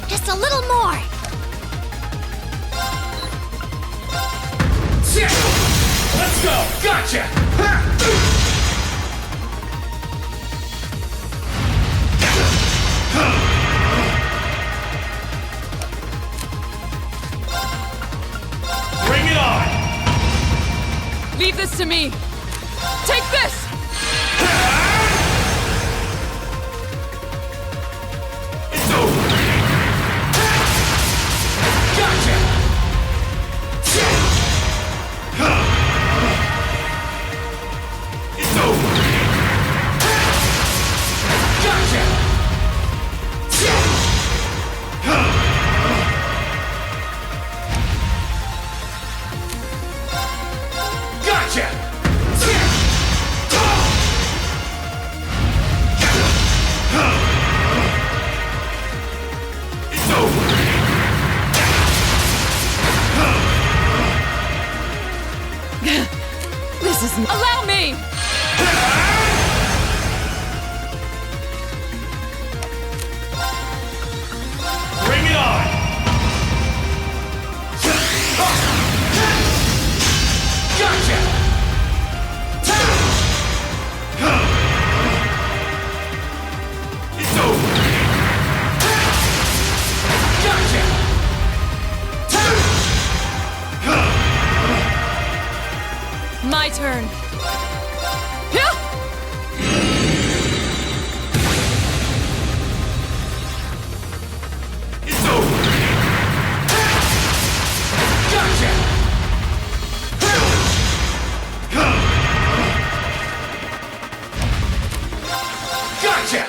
Just a little more! Let's go! Gotcha! Bring it on! Leave this to me! Take this! It's over! Gotcha! It's over! Gotcha! Gotcha! It's over! This is... Allow me! Bring it on! Gotcha! It's over! Gotcha! My turn. It's over! Gotcha! Gotcha!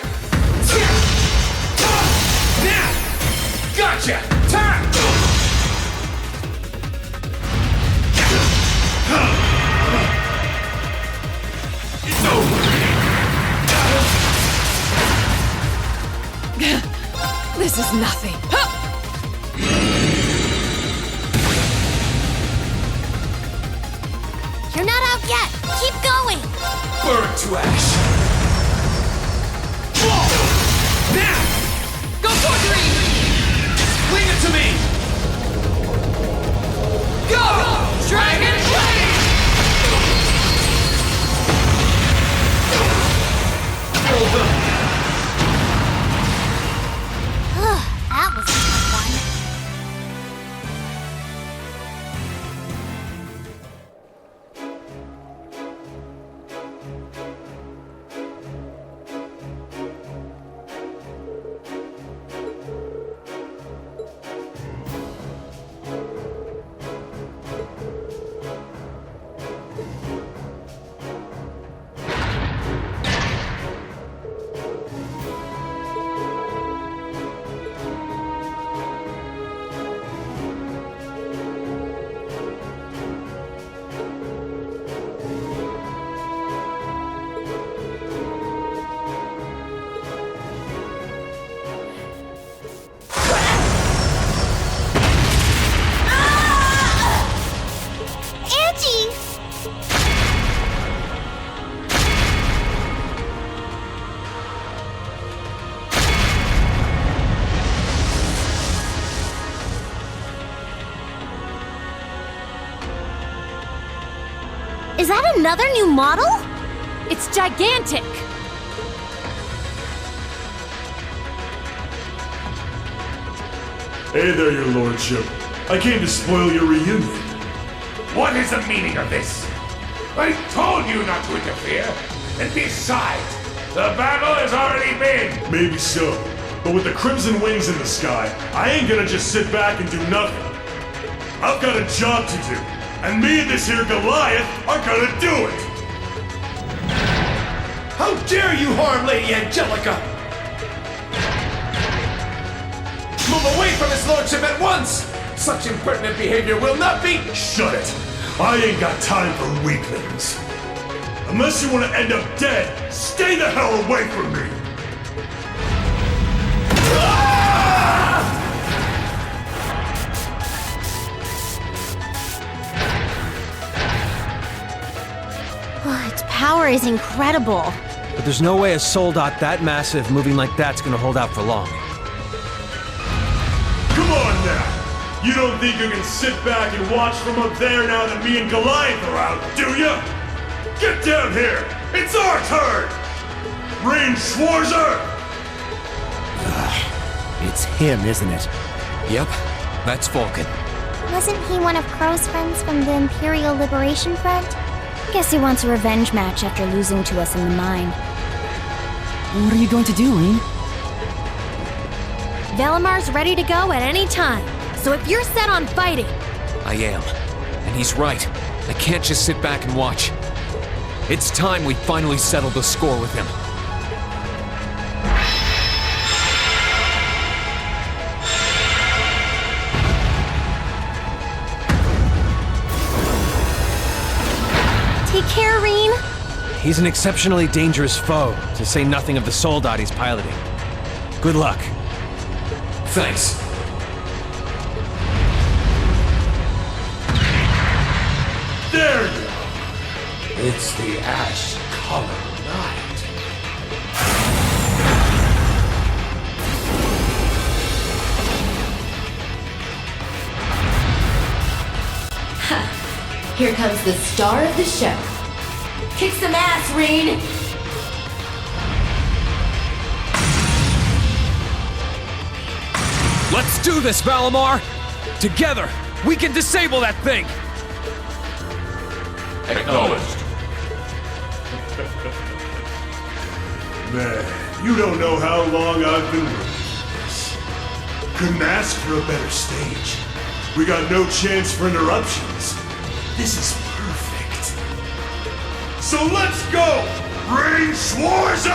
Now! Gotcha! Time! It's over! This is nothing. You're not out yet! Keep going! Burn to ash! Now! Go for Rean! Is that another new model? It's gigantic! Hey there, your lordship. I came to spoil your reunion. What is the meaning of this? I told you not to interfere. And besides, the battle has already been. Maybe so, but with the crimson wings in the sky, I ain't gonna just sit back and do nothing. I've got a job to do, and me and this here Goliath are gonna do it! How dare you harm Lady Angelica! Move away from his lordship at once! Such impertinent behavior will not be— Shut it! I ain't got time for weaklings. Unless you want to end up dead, stay the hell away from me! Oh, its power is incredible. But there's no way a soldat that massive moving like that's gonna hold out for long. Come on now! You don't think you can sit back and watch from up there now that me and Goliath are out, do ya? Get down here! It's our turn! Rean Schwarzer! It's him, isn't it? Yep, that's Vulcan. Wasn't he one of Crow's friends from the Imperial Liberation Front? Guess he wants a revenge match after losing to us in the mine. What are you going to do, Rean? Valimar's ready to go at any time. So if you're set on fighting... I am. And he's right. I can't just sit back and watch. It's time we finally settle the score with him. Take care, Rean. He's an exceptionally dangerous foe, to say nothing of the soldat he's piloting. Good luck. Thanks. There you go! It's the ash-colored night. Here comes the star of the show. Kick some ass, Rean! Let's do this, Valimar! Together, we can disable that thing! Acknowledged. Man, you don't know how long I've been waiting for this. Couldn't ask for a better stage. We got no chance for interruptions. This is perfect. So let's go! Rean Schwarzer!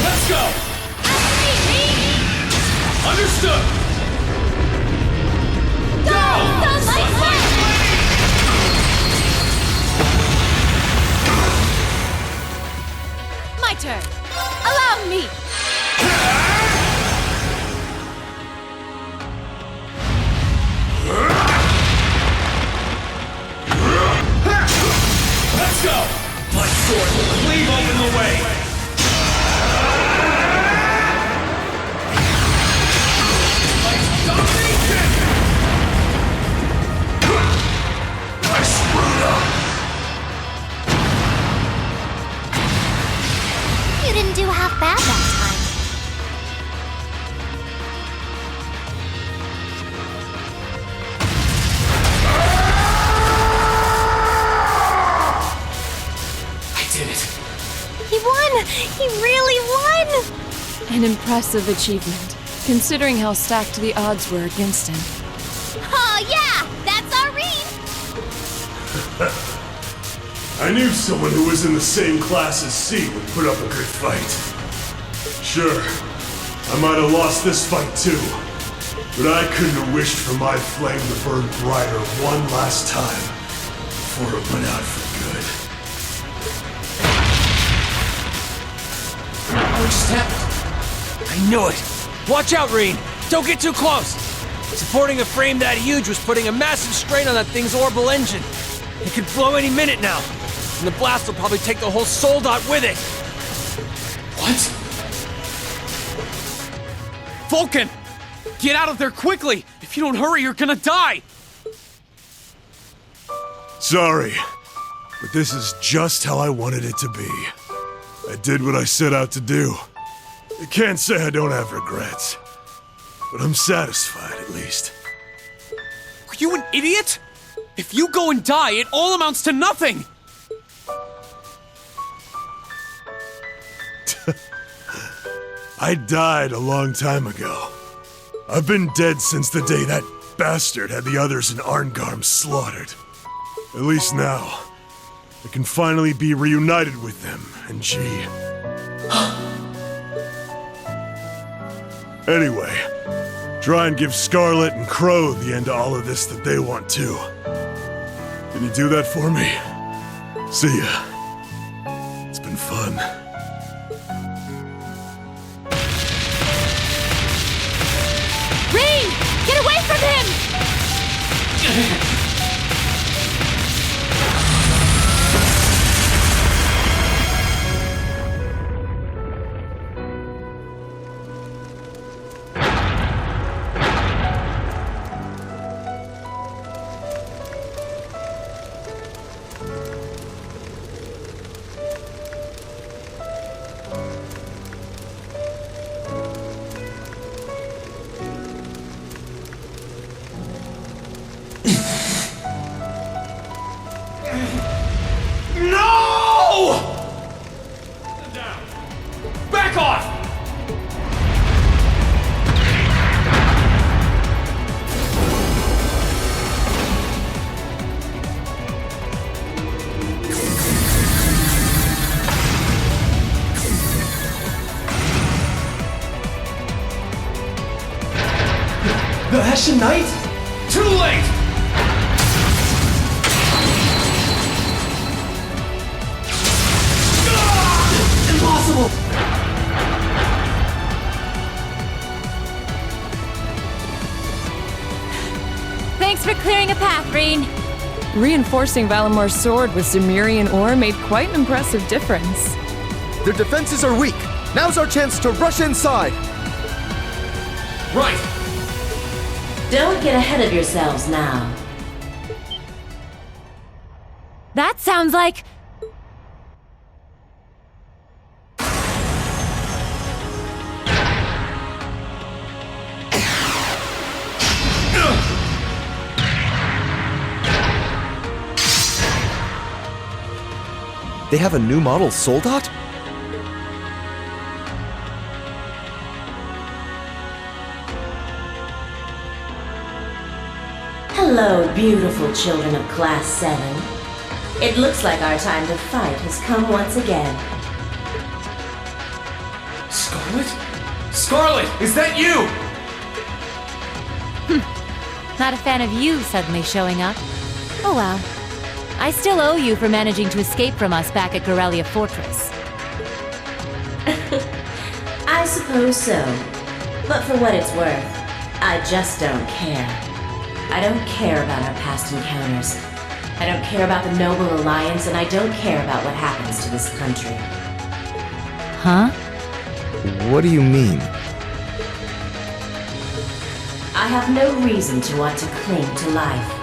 Let's go! Understood! My turn. Allow me. Let's go! My sword will cleave open the way! I screwed up! You didn't do half bad that time. I did it. He won! He really won! An impressive achievement, considering how stacked the odds were against him. Oh yeah! That's our Rean! I knew someone who was in the same class as C would put up a good fight. Sure, I might have lost this fight too, but I couldn't have wished for my flame to burn brighter one last time before it went out for good. What just happened? I knew it! Watch out, Rean! Don't get too close! Supporting a frame that huge was putting a massive strain on that thing's orbital engine. It could blow any minute now, and the blast will probably take the whole soldat with it! What? Vulcan! Get out of there quickly! If you don't hurry, you're gonna die! Sorry, but this is just how I wanted it to be. I did what I set out to do. I can't say I don't have regrets, but I'm satisfied at least. Are you an idiot? If you go and die, it all amounts to nothing! I died a long time ago. I've been dead since the day that bastard had the others in Arngarm slaughtered. At least now, I can finally be reunited with them and G. Anyway, try and give Scarlet and Crow the end to all of this that they want too. Can you do that for me? See ya. It's been fun. Rean! Get away from him! Back off! The Ashen Knight? Too late! Impossible! Thanks for clearing a path, Rean. Reinforcing Valimar's sword with Zemirian ore made quite an impressive difference. Their defenses are weak. Now's our chance to rush inside. Right! Don't get ahead of yourselves now. That sounds like... They have a new model Soldat? Hello, beautiful children of Class 7. It looks like our time to fight has come once again. Scarlet? Scarlet, is that you? Not a fan of you suddenly showing up. Oh well. I still owe you for managing to escape from us back at Garrelia Fortress. I suppose so. But for what it's worth, I just don't care. I don't care about our past encounters. I don't care about the Noble Alliance, and I don't care about what happens to this country. Huh? What do you mean? I have no reason to want to cling to life.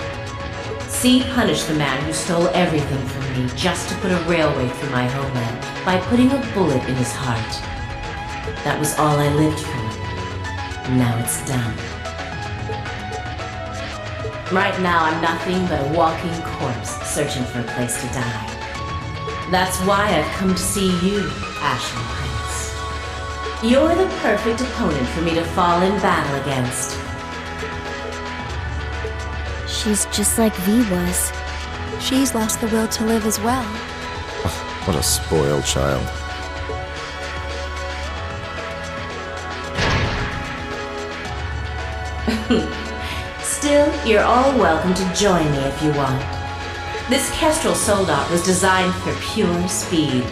See punish the man who stole everything from me just to put a railway through my homeland by putting a bullet in his heart. That was all I lived for. Now it's done. Right now I'm nothing but a walking corpse searching for a place to die. That's why I've come to see you, Ashen Prince. You're the perfect opponent for me to fall in battle against. She's just like V was. She's lost the will to live as well. What a spoiled child. Still, you're all welcome to join me if you want. This Kestrel Soldat was designed for pure speed,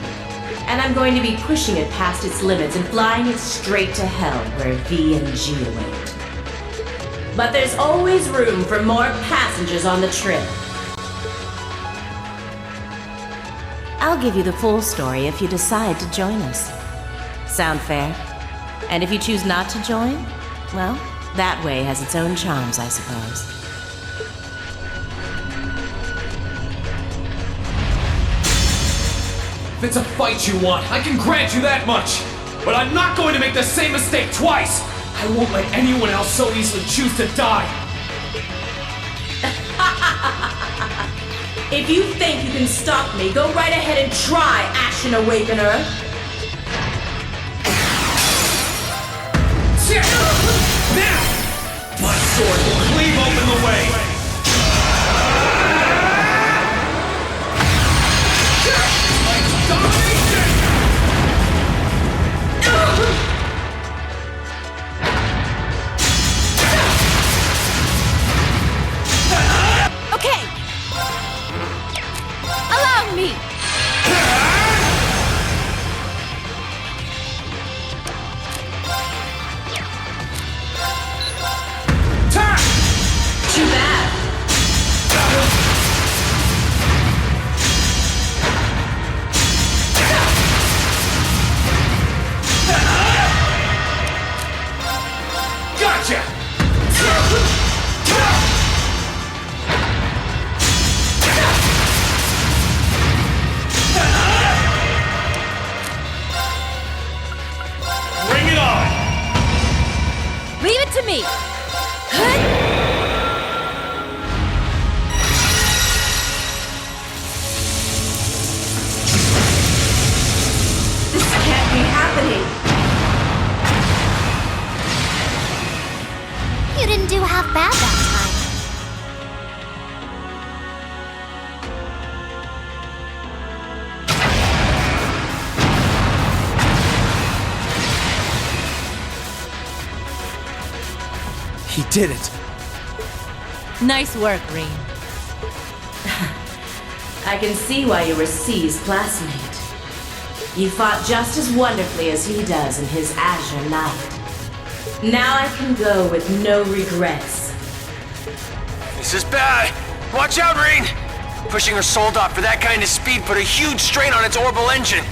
and I'm going to be pushing it past its limits and flying it straight to hell where V and G await. But there's always room for more passengers on the trip. I'll give you the full story if you decide to join us. Sound fair? And if you choose not to join, well, That way has its own charms, I suppose. If it's a fight you want, I can grant you that much. But I'm not going to make the same mistake twice. I won't let anyone else so easily choose to die. If you think you can stop me, go right ahead and try, Ashen Awakener. Now, my sword will cleave open the way. Okay. Allow me. Too bad. Gotcha! Bring it on! Leave it to me! This can't be happening. You didn't do half bad that time. He did it. Nice work, Rean. I can see why you were C's classmate. You fought just as wonderfully as he does in his Azure Knight. Now I can go with no regrets. This is bad. Watch out, Rean! Pushing her soul dot for that kind of speed put a huge strain on its orbital engine.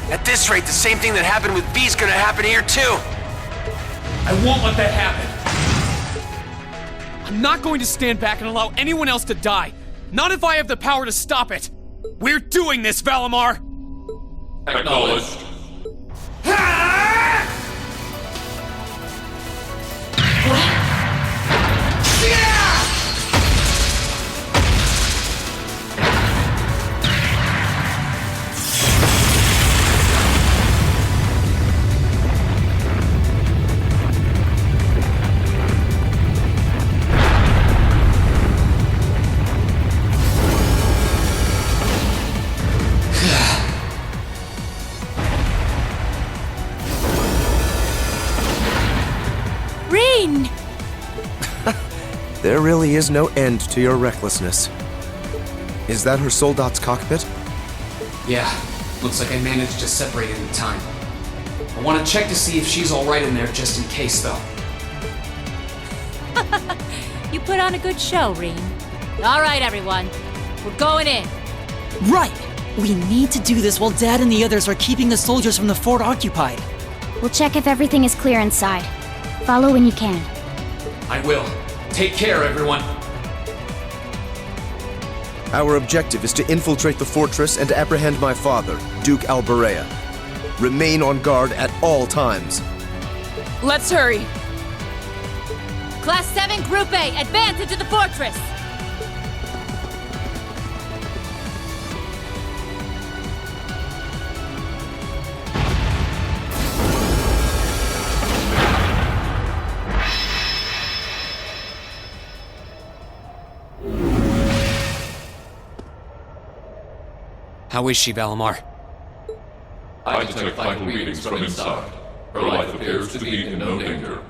At this rate, the same thing that happened with B's gonna happen here too. I won't let that happen. I'm not going to stand back and allow anyone else to die. Not if I have the power to stop it. We're doing this, Valimar! Acknowledged. There really is no end to your recklessness. Is that her Soldot's cockpit? Yeah, looks like I managed to separate it in time. I want to check to see if she's alright in there just in case, though. You put on a good show, Rean. All right, everyone. We're going in. Right! We need to do this while Dad and the others are keeping the soldiers from the fort occupied. We'll check if everything is clear inside. Follow when you can. I will. Take care, everyone. Our objective is to infiltrate the fortress and apprehend my father, Duke Alberea. Remain on guard at all times. Let's hurry. Class 7 Group A, advance into the fortress! How is she, Valimar? I detect vital readings from inside. Her life appears to be in no danger.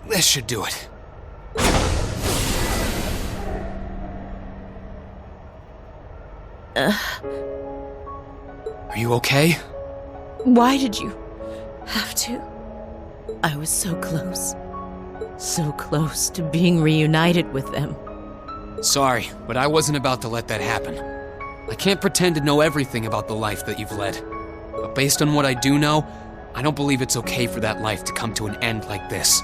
This should do it. Are you okay? Why did you have to? I was so close. So close to being reunited with them. Sorry, but I wasn't about to let that happen. I can't pretend to know everything about the life that you've led. But based on what I do know, I don't believe it's okay for that life to come to an end like this.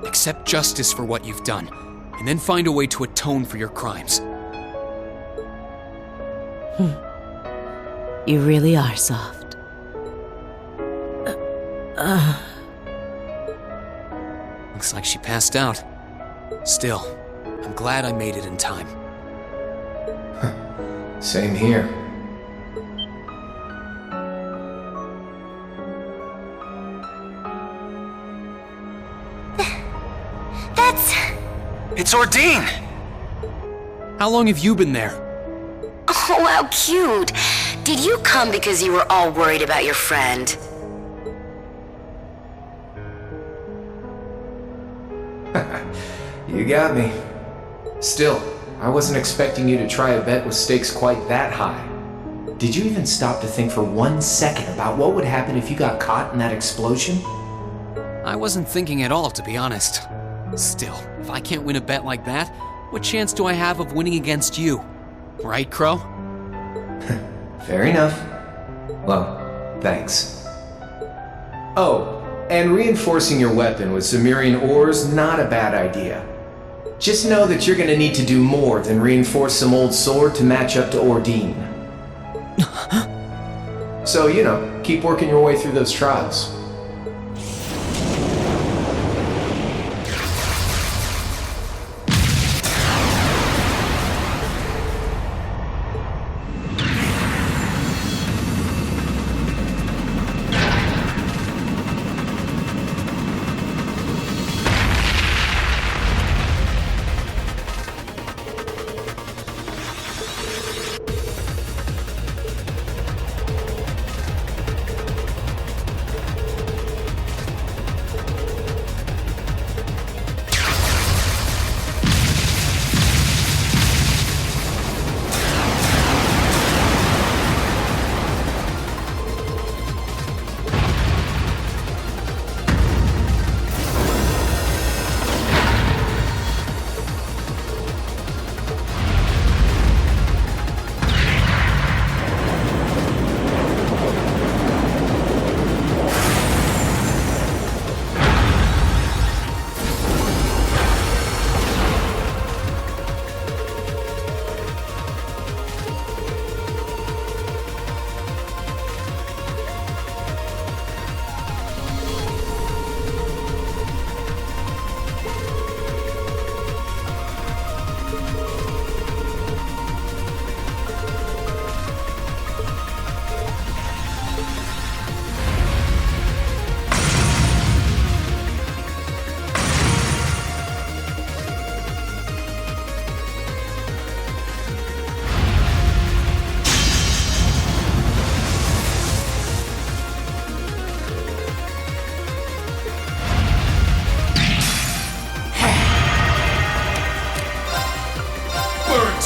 Accept justice for what you've done, and then find a way to atone for your crimes. You really are soft. Looks like she passed out. Still, I'm glad I made it in time. Same here. It's Ordine! How long have you been there? Oh, how cute! Did you come because you were all worried about your friend? You got me. Still, I wasn't expecting you to try a bet with stakes quite that high. Did you even stop to think for 1 second about what would happen if you got caught in that explosion? I wasn't thinking at all, to be honest. Still, if I can't win a bet like that, what chance do I have of winning against you? Right, Crow? Fair enough. Well, thanks. Oh, and reinforcing your weapon with Cimmerian ores, not a bad idea. Just know that you're gonna need to do more than reinforce some old sword to match up to Ordine. So, keep working your way through those trials.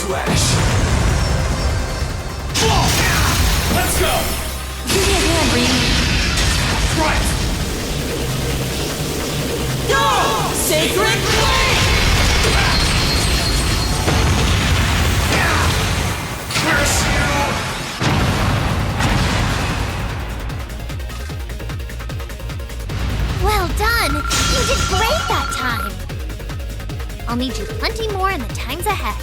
to ash. Let's go! Give me a hand, Rean. Right! Go! Sacred Flame! Curse you! Well done! You did great that time! I'll need you plenty more in the times ahead.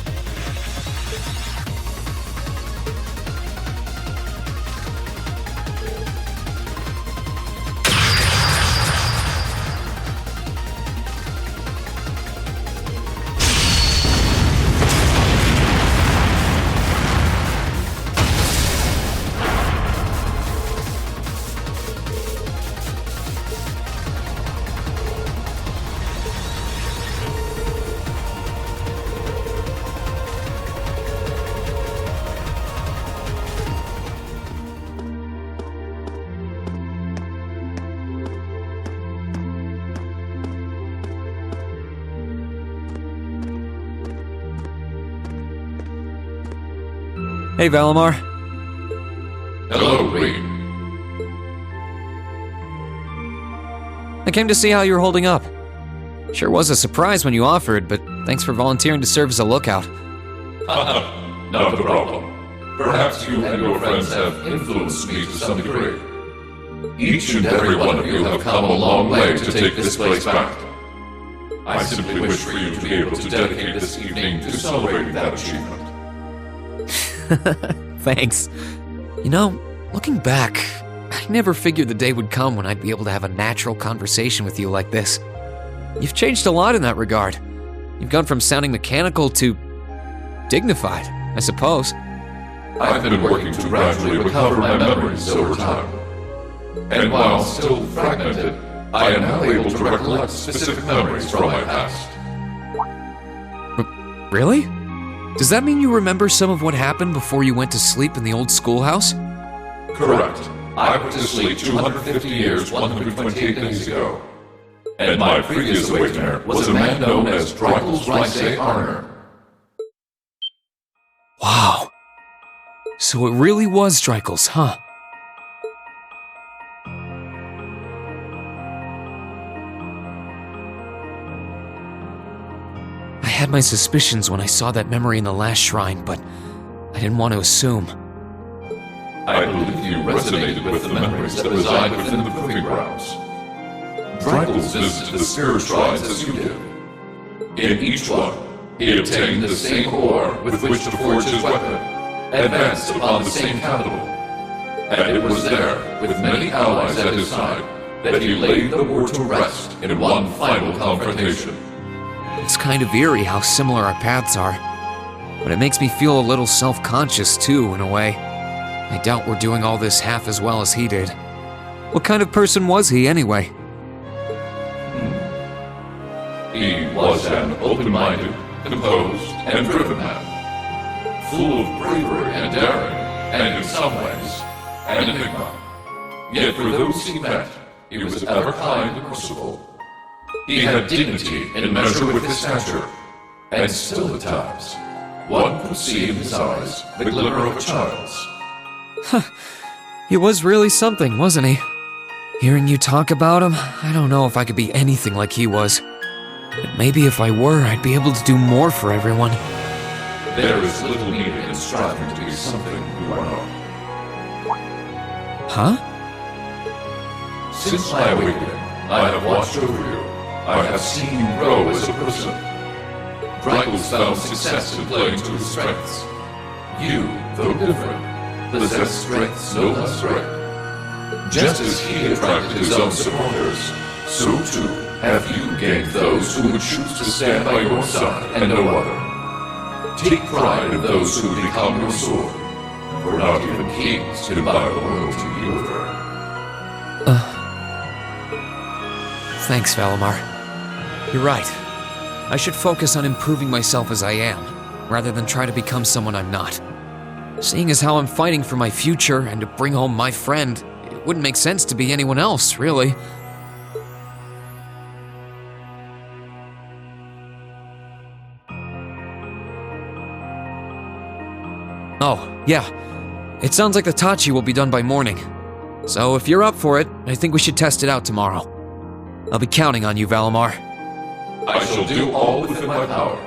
Hey, Valimar. Hello, Rean. I came to see how you were holding up. Sure was a surprise when you offered, but thanks for volunteering to serve as a lookout. Not a problem. Perhaps you and your friends have influenced me to some degree. Each and every one of you have come a long way to take this place back. I simply wish for you to be able to dedicate this evening to celebrating that achievement. Thanks. You know, looking back, I never figured the day would come when I'd be able to have a natural conversation with you like this. You've changed a lot in that regard. You've gone from sounding mechanical to dignified, I suppose. I've been working to gradually recover my memories over time. And while still fragmented, I am now able to recollect specific memories from my past. Really? Does that mean you remember some of what happened before you went to sleep in the old schoolhouse? Correct. I went to sleep 250 years, 128 days ago. And my previous awakener was a man known as Rixia. Wow. So it really was Dreikel's, huh? I had my suspicions when I saw that memory in the last shrine, but I didn't want to assume. I believe you resonated with the memories that reside within the proving grounds. Dreikel's visited the spirit shrines as you did. In each one, he obtained the same ore with which to forge his weapon, advanced upon the same capital. And it was there, with many allies at his side, that he laid the war to rest in one final confrontation. It's kind of eerie how similar our paths are, but it makes me feel a little self-conscious too, in a way. I doubt we're doing all this half as well as he did. What kind of person was he, anyway? He was an open-minded, composed, and driven man, full of bravery and daring, and in some ways, an enigma. Yet for those he met, he was ever kind and merciful. He had dignity in measure with his stature, and still at times, one could see in his eyes the glimmer of a child's. He was really something, wasn't he? Hearing you talk about him, I don't know if I could be anything like he was. But maybe if I were, I'd be able to do more for everyone. There is little need in striving to be something you are not. Huh? Since my awakening, I have watched over you. I have seen you grow as a person. Dreikel's found success in playing to his strengths. You, though different, possess strengths no less great. Just as he attracted his own supporters, so too have you gained those who would choose to stand by your side and no other. Take pride in those who become your sword, for not even kings can buy the world to yield her. Thanks, Valimar. You're right. I should focus on improving myself as I am, rather than try to become someone I'm not. Seeing as how I'm fighting for my future and to bring home my friend, it wouldn't make sense to be anyone else, really. Oh, yeah. It sounds like the Tachi will be done by morning. So if you're up for it, I think we should test it out tomorrow. I'll be counting on you, Valimar. I shall do all within my power.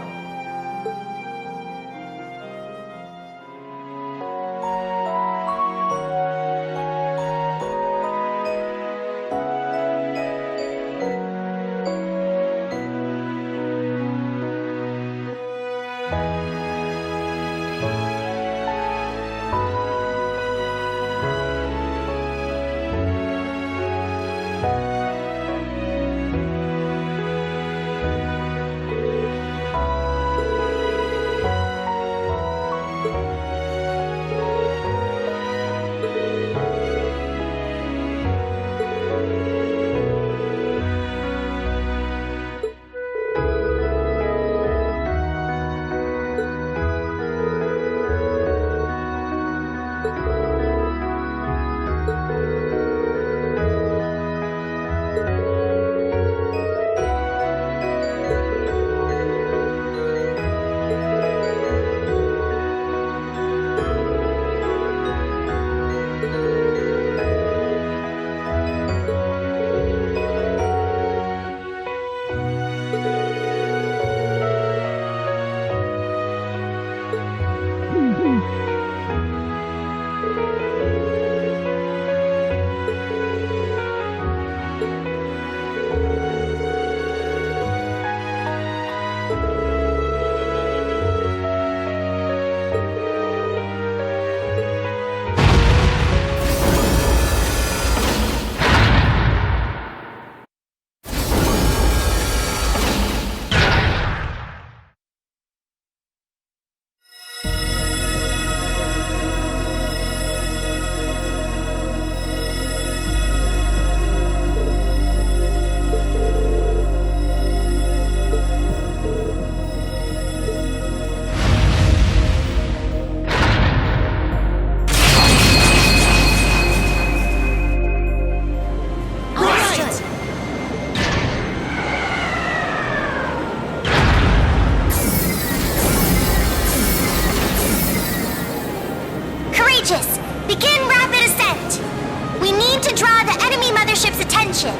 Rixia!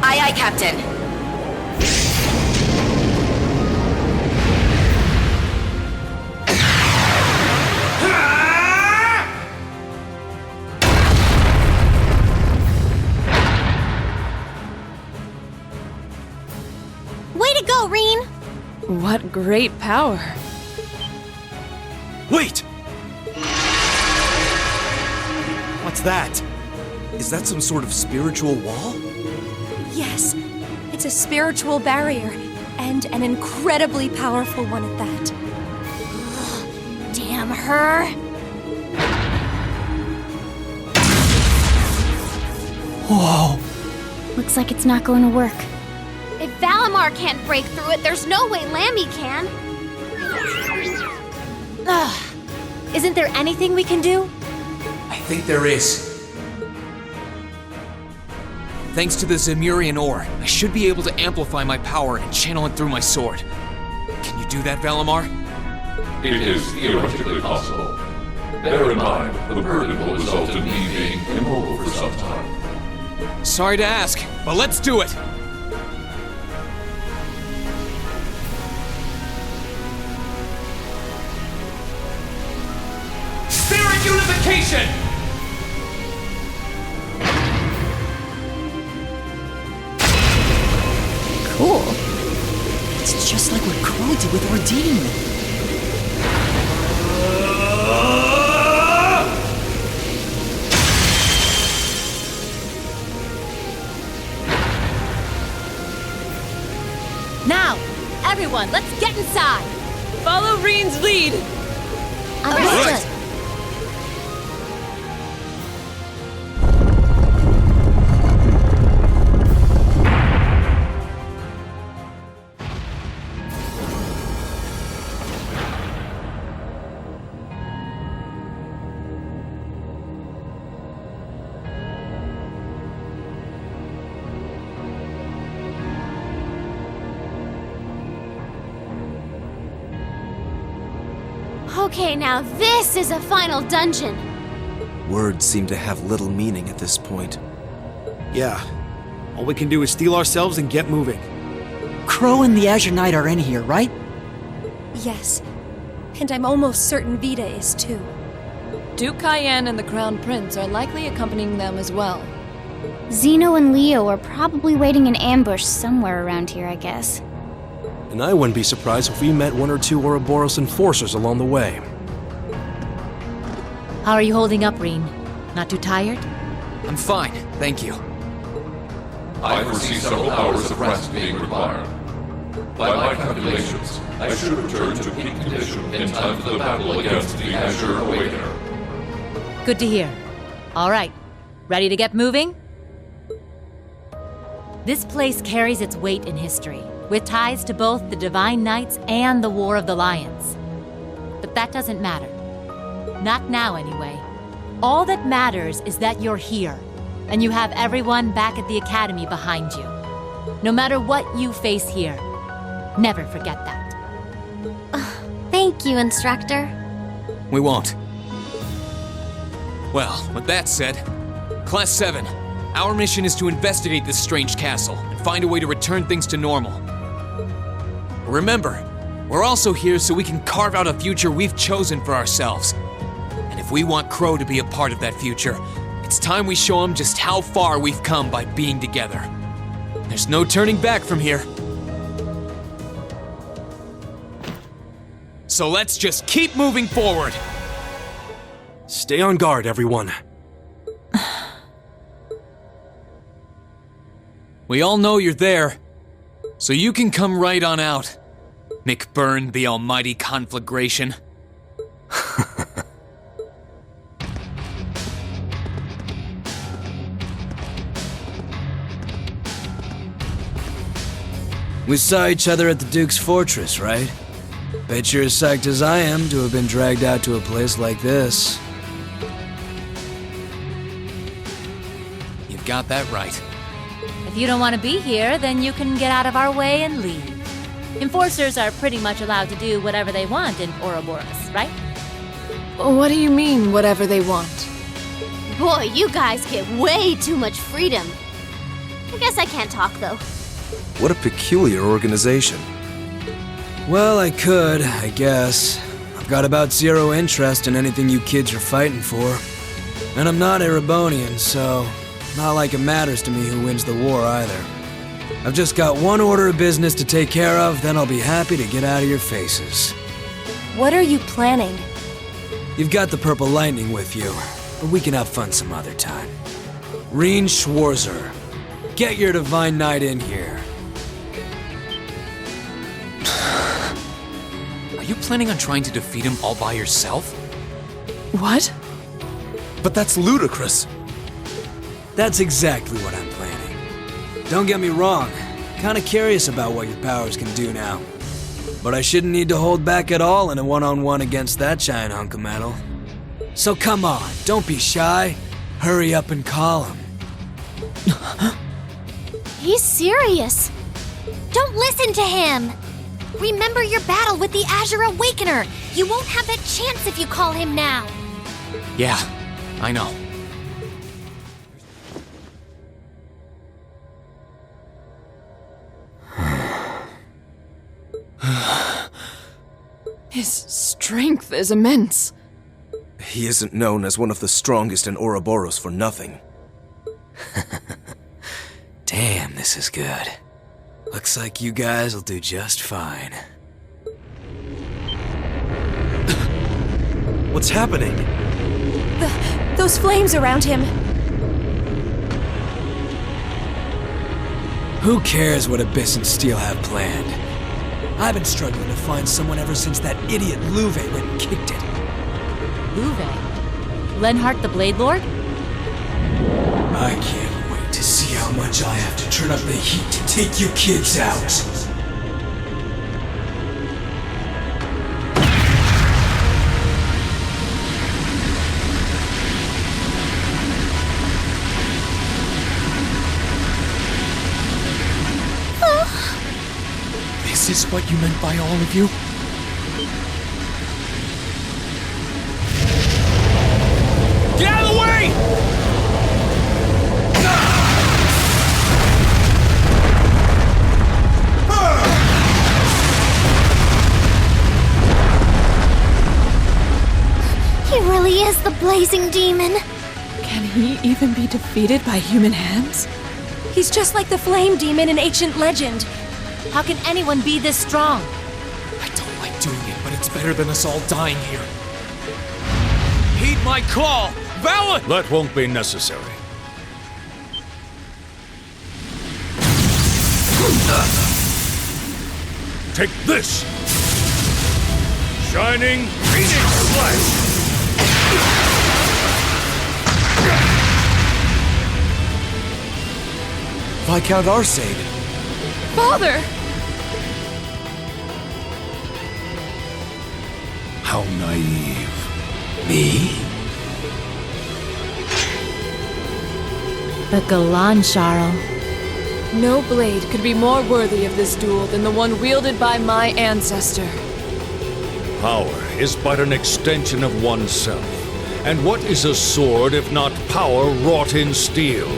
Aye, aye, Captain. Way to go, Rean! What great power. Wait! What's that? Is that some sort of spiritual wall? Yes, it's a spiritual barrier, and an incredibly powerful one at that. Damn her! Whoa! Looks like it's not going to work. If Valimar can't break through it, there's no way Lammy can. Ugh. Isn't there anything we can do? I think there is. Thanks to the Zemurian ore, I should be able to amplify my power and channel it through my sword. Can you do that, Valimar? It is theoretically possible. Bear in mind, the burden will result in me being immobile for some time. Sorry to ask, but let's do it! Spirit unification! Cool. It's just like what Crow did with Ordine. Now, everyone, let's get inside! Follow Rean's lead! Understood. Okay, now this is a final dungeon. Words seem to have little meaning at this point. Yeah. All we can do is steel ourselves and get moving. Crow and the Azure Knight are in here, right? Yes, and I'm almost certain Vita is too. Duke Cayenne and the Crown Prince are likely accompanying them as well. Zeno and Leo are probably waiting in ambush somewhere around here, I guess. And I wouldn't be surprised if we met one or two Ouroboros enforcers along the way. How are you holding up, Rean? Not too tired? I'm fine, thank you. I foresee several hours of rest being required. By my calculations, I should return to peak condition in time for the battle against the Azure Awakener. Good to hear. All right, ready to get moving? This place carries its weight in history, with ties to both the Divine Knights and the War of the Lions. But that doesn't matter. Not now, anyway. All that matters is that you're here, and you have everyone back at the Academy behind you. No matter what you face here, never forget that. Thank you, Instructor. We won't. Well, with that said, Class 7, our mission is to investigate this strange castle and find a way to return things to normal. Remember, we're also here so we can carve out a future we've chosen for ourselves. And if we want Crow to be a part of that future, it's time we show him just how far we've come by being together. There's no turning back from here. So let's just keep moving forward. Stay on guard, everyone. We all know you're there, so you can come right on out. McBurn, the almighty conflagration. We saw each other at the Duke's fortress, right? Bet you're as psyched as I am to have been dragged out to a place like this. You've got that right. If you don't want to be here, then you can get out of our way and leave. Enforcers are pretty much allowed to do whatever they want in Ouroboros, right? What do you mean, whatever they want? Boy, you guys get way too much freedom. I guess I can't talk, though. What a peculiar organization. Well, I could, I guess. I've got about zero interest in anything you kids are fighting for. And I'm not Erebonian, so not like it matters to me who wins the war either. I've just got one order of business to take care of, then I'll be happy to get out of your faces. What are you planning? You've got the Purple Lightning with you, but we can have fun some other time. Rean Schwarzer, get your Divine Knight in here. Are you planning on trying to defeat him all by yourself? What? But that's ludicrous. That's exactly what I'm planning. Don't get me wrong, kinda curious about what your powers can do now. But I shouldn't need to hold back at all in a one-on-one against that giant hunk of metal. So come on, don't be shy. Hurry up and call him. He's serious. Don't listen to him. Remember your battle with the Azure Awakener. You won't have that chance if you call him now. Yeah, I know. His strength is immense. He isn't known as one of the strongest in Ouroboros for nothing. Damn, this is good. Looks like you guys will do just fine. What's happening? Those flames around him. Who cares what Abyss and Steel have planned? I've been struggling to find someone ever since that idiot Louve went and kicked it. Louve? Lenhart the Blade Lord? I can't wait to see how much I have to turn up the heat to take you kids out. Is this what you meant by all of you? Get out of the way! He really is the blazing demon. Can he even be defeated by human hands? He's just like the flame demon in ancient legend. How can anyone be this strong? I don't like doing it, but it's better than us all dying here. Heed my call! Valor! That won't be necessary. Take this! Shining Phoenix Slash! Viscount Arcade! Father! How naive. Me? But Galan, Charles. No blade could be more worthy of this duel than the one wielded by my ancestor. Power is but an extension of oneself. And what is a sword if not power wrought in steel?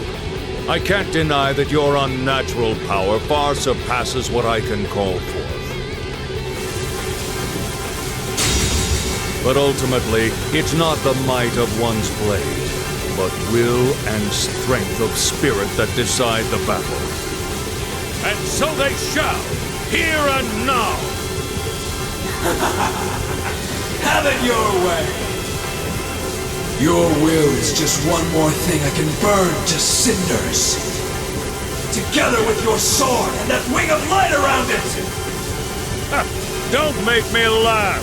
I can't deny that your unnatural power far surpasses what I can call forth. But ultimately, it's not the might of one's blade, but will and strength of spirit that decide the battle. And so they shall, here and now! Have it your way! Your will is just one more thing I can burn to cinders. Together with your sword and that wing of light around it! Don't make me laugh!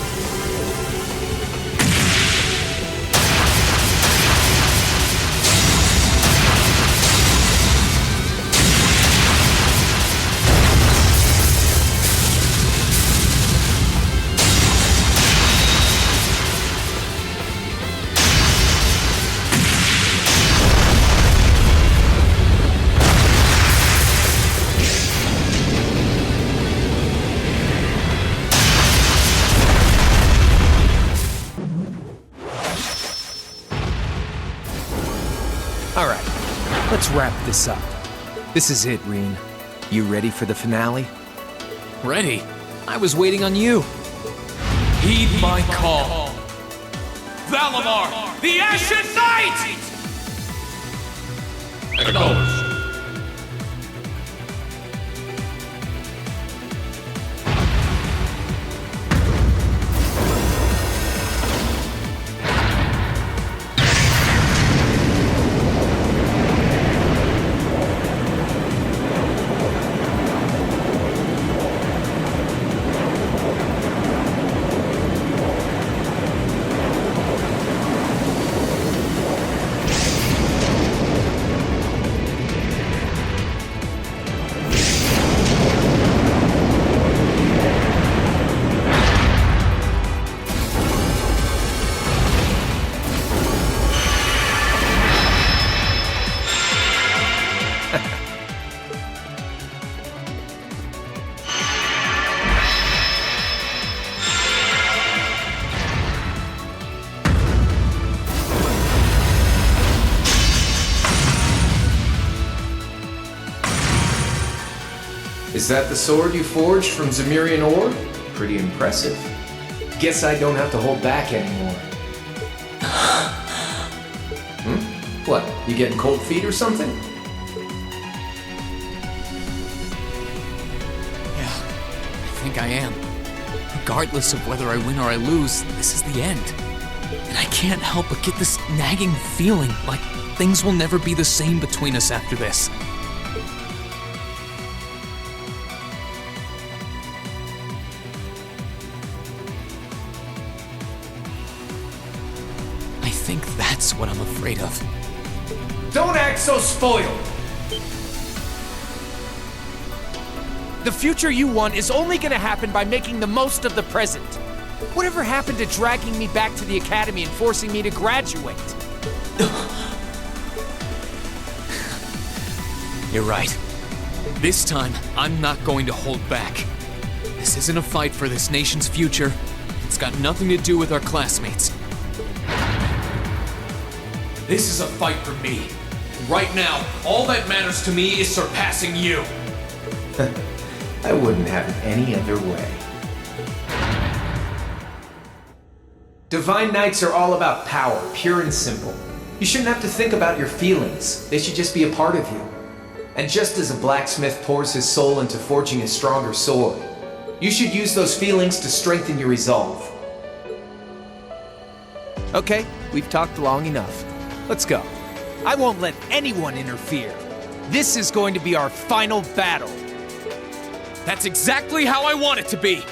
Alright, let's wrap this up. This is it, Rean. You ready for the finale? Ready? I was waiting on you. Heed my call. Valimar, the Ashen Knight! Acknowledged. Is that the sword you forged from Zemirian ore? Pretty impressive. Guess I don't have to hold back anymore. What, you getting cold feet or something? Yeah, I think I am. Regardless of whether I win or I lose, this is the end. And I can't help but get this nagging feeling like things will never be the same between us after this. I think that's what I'm afraid of. Don't act so spoiled! The future you want is only gonna happen by making the most of the present. Whatever happened to dragging me back to the academy and forcing me to graduate? You're right. This time, I'm not going to hold back. This isn't a fight for this nation's future. It's got nothing to do with our classmates. This is a fight for me. Right now, all that matters to me is surpassing you. I wouldn't have it any other way. Divine Knights are all about power, pure and simple. You shouldn't have to think about your feelings. They should just be a part of you. And just as a blacksmith pours his soul into forging a stronger sword, you should use those feelings to strengthen your resolve. Okay, we've talked long enough. Let's go. I won't let anyone interfere. This is going to be our final battle. That's exactly how I want it to be!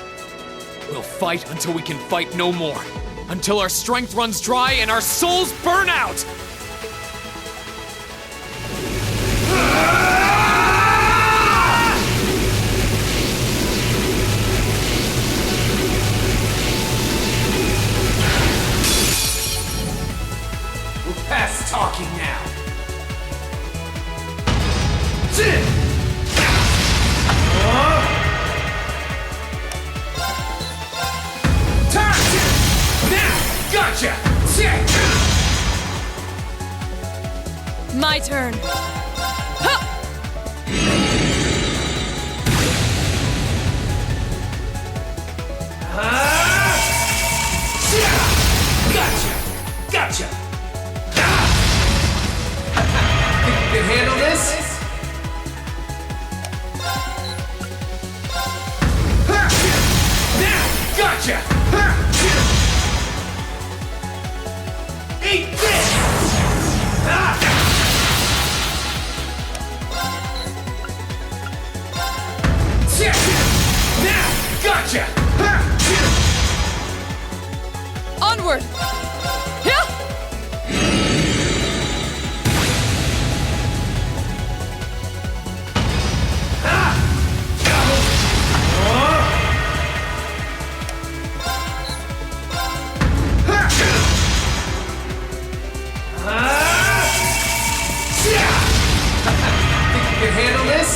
We'll fight until we can fight no more. Until our strength runs dry and our souls burn out! We're past talking now. Gotcha! My turn. Gotcha! Gotcha! Think you can handle this? Now! Gotcha! Eat this! Now! Gotcha! Onward! Think you can handle this?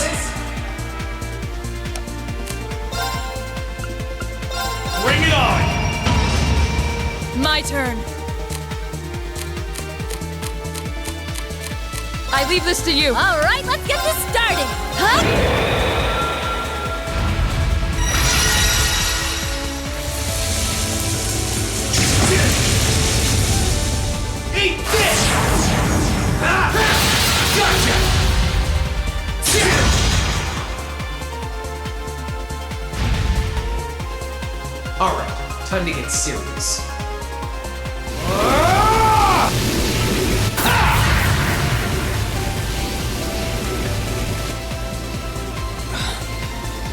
Bring it on! My turn. I leave this to you. All right, let's get this started. Huh? Eat this! Gotcha! Alright, time to get serious.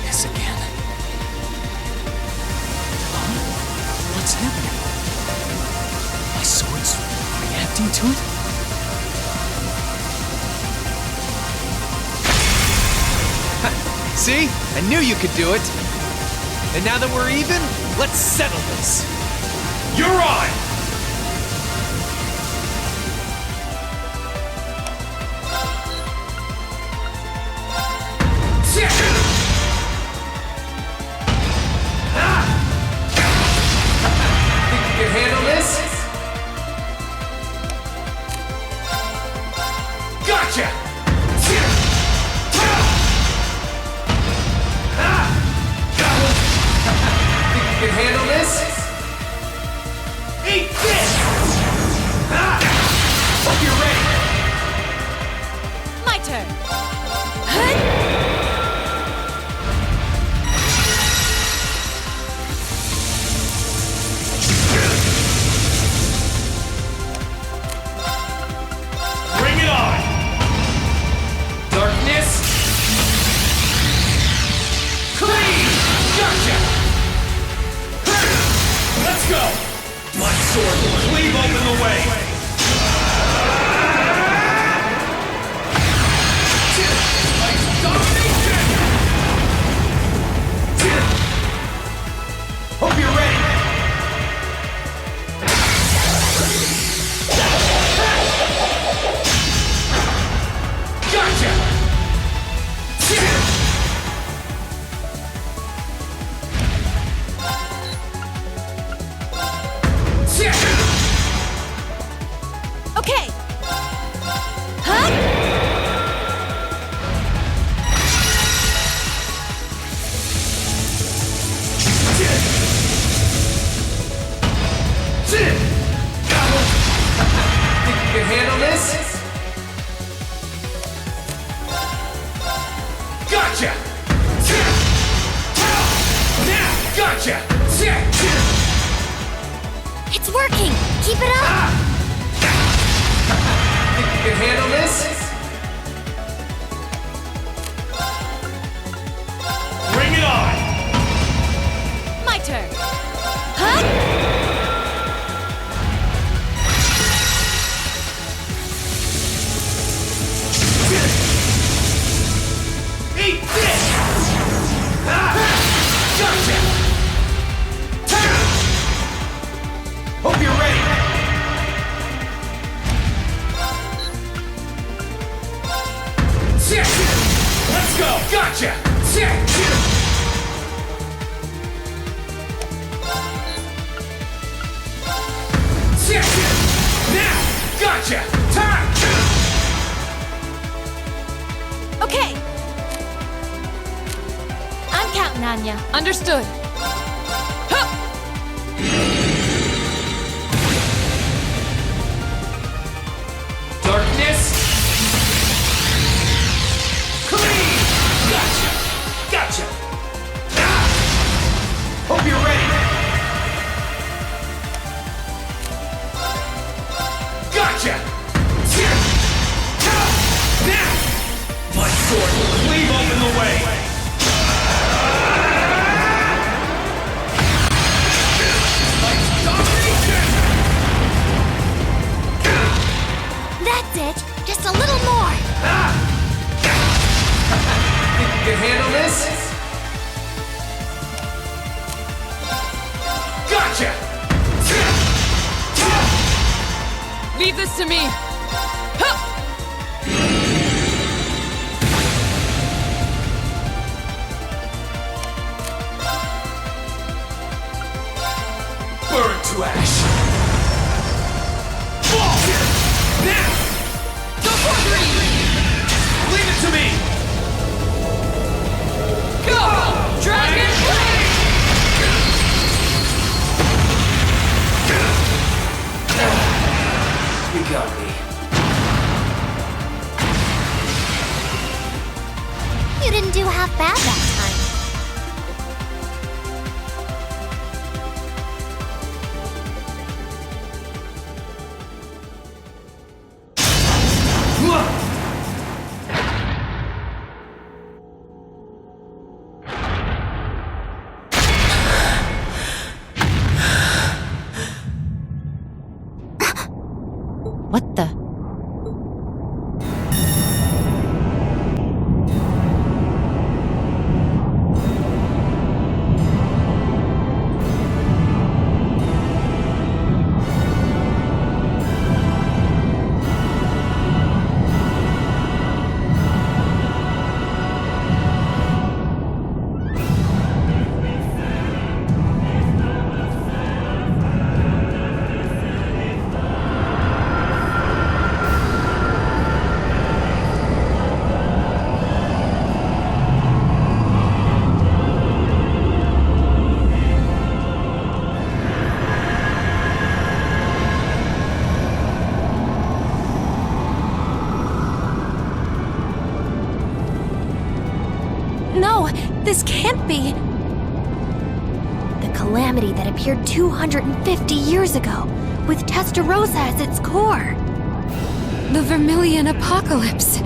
This again. Huh? What's happening? My sword's reacting to it? See? I knew you could do it. And now that we're even, let's settle this. You're on! Think you can handle this? Gotcha! Think you can handle this? Eat this! Hope you're ready! My turn. Bring it on! Darkness! Clean! Gotcha! Let's go! My sword will cleave open the way! Hope you're ready! Gotcha! Okay. Huh? Think you can handle this? Gotcha! Now! Gotcha! It's working! Keep it up! Think you can handle this? Bring it on! My turn. Huh? Eat this! Gotcha! Hope you're ready! Let's go! Gotcha! Now! Gotcha! Time! Okay. I'm counting on ya. Understood. Darkness! Clean! Gotcha! Gotcha! Hope you're ready! Gotcha! Now! My sword will cleave open the way! That's it! Just a little more! Think you can handle this? Gotcha! Leave this to me. Burn to ash! Now! Go for Rean! to me! Go! Dragon Blade! You got me. You didn't do half bad that time. What the? No, this can't be. The calamity that appeared 250 years ago, with Testarossa as its core. The Vermillion Apocalypse.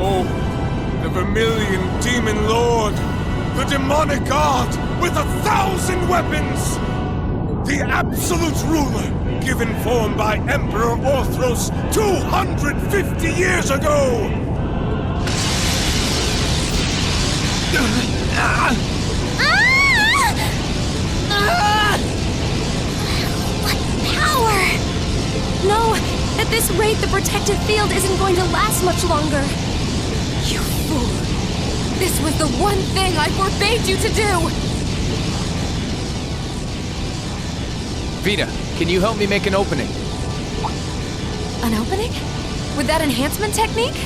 Oh, the Vermillion Demon Lord, the demonic god with 1,000 weapons! The absolute ruler, given form by Emperor Orthros 250 years ago! Power! No, at this rate, the protective field isn't going to last much longer. You fool! This was the one thing I forbade you to do! Vita, can you help me make an opening? An opening? With that enhancement technique?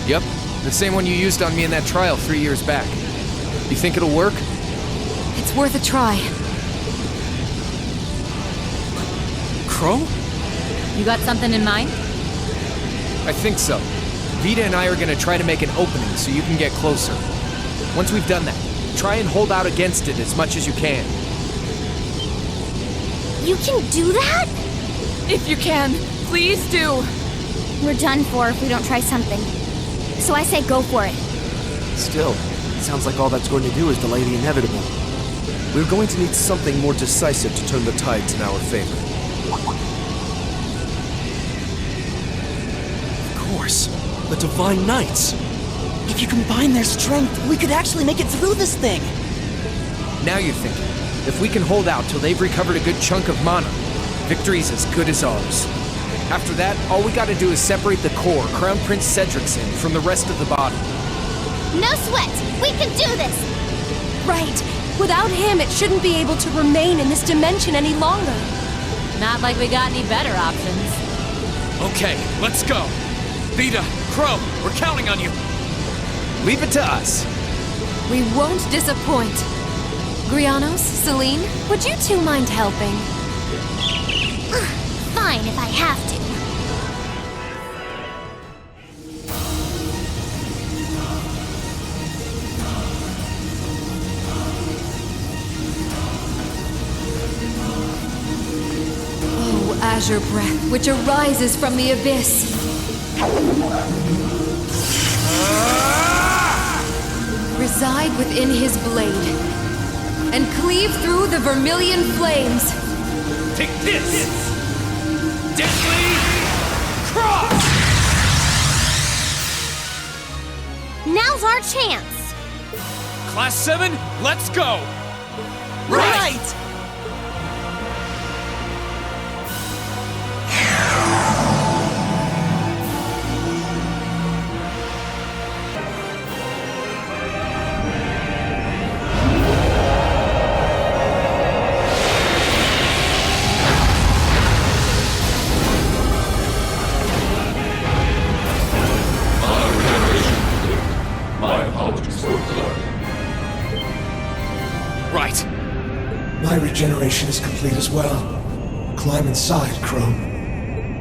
Yep, the same one you used on me in that trial 3 years back. You think it'll work? It's worth a try. Crow? You got something in mind? I think so. Vita and I are gonna try to make an opening so you can get closer. Once we've done that, try and hold out against it as much as you can. You can do that? If you can, please do. We're done for if we don't try something. So I say go for it. Still, it sounds like all that's going to do is delay the inevitable. We're going to need something more decisive to turn the tides in our favor. Of course, the Divine Knights. If you combine their strength, we could actually make it through this thing. Now you're thinking. If we can hold out till they've recovered a good chunk of mana, victory's as good as ours. After that, all we gotta do is separate the core Crown Prince Cedric's in from the rest of the body. No sweat! We can do this! Right. Without him, it shouldn't be able to remain in this dimension any longer. Not like we got any better options. Okay, let's go. Vita, Crow, we're counting on you. Leave it to us. We won't disappoint. Grianos, Celine, would you two mind helping? Fine if I have to. azure breath which arises from the abyss. Reside within his blade, and cleave through the vermilion flames. Take this! Deadly Cross! Now's our chance! Class 7, let's go! Right! My regeneration is complete as well. Climb inside, Crow.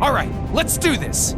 Alright, let's do this!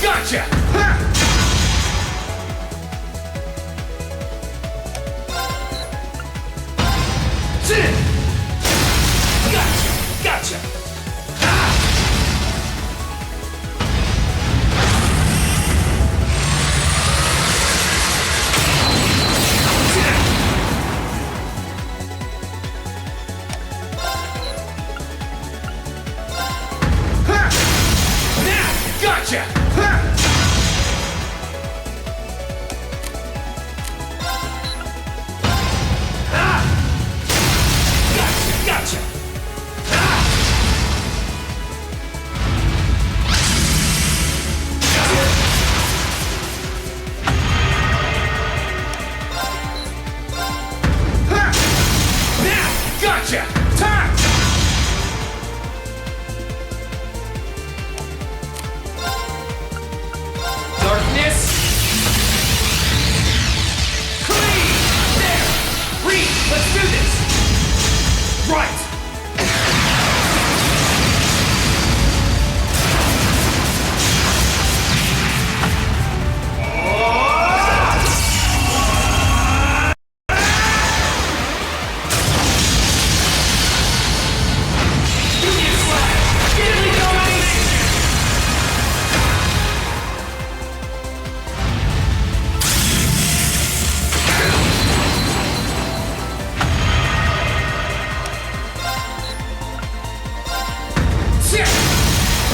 Gotcha! Gotcha! Gotcha! Gotcha! Gotcha! Time! Darkness! Clean! There! Rean, let's do this! Right!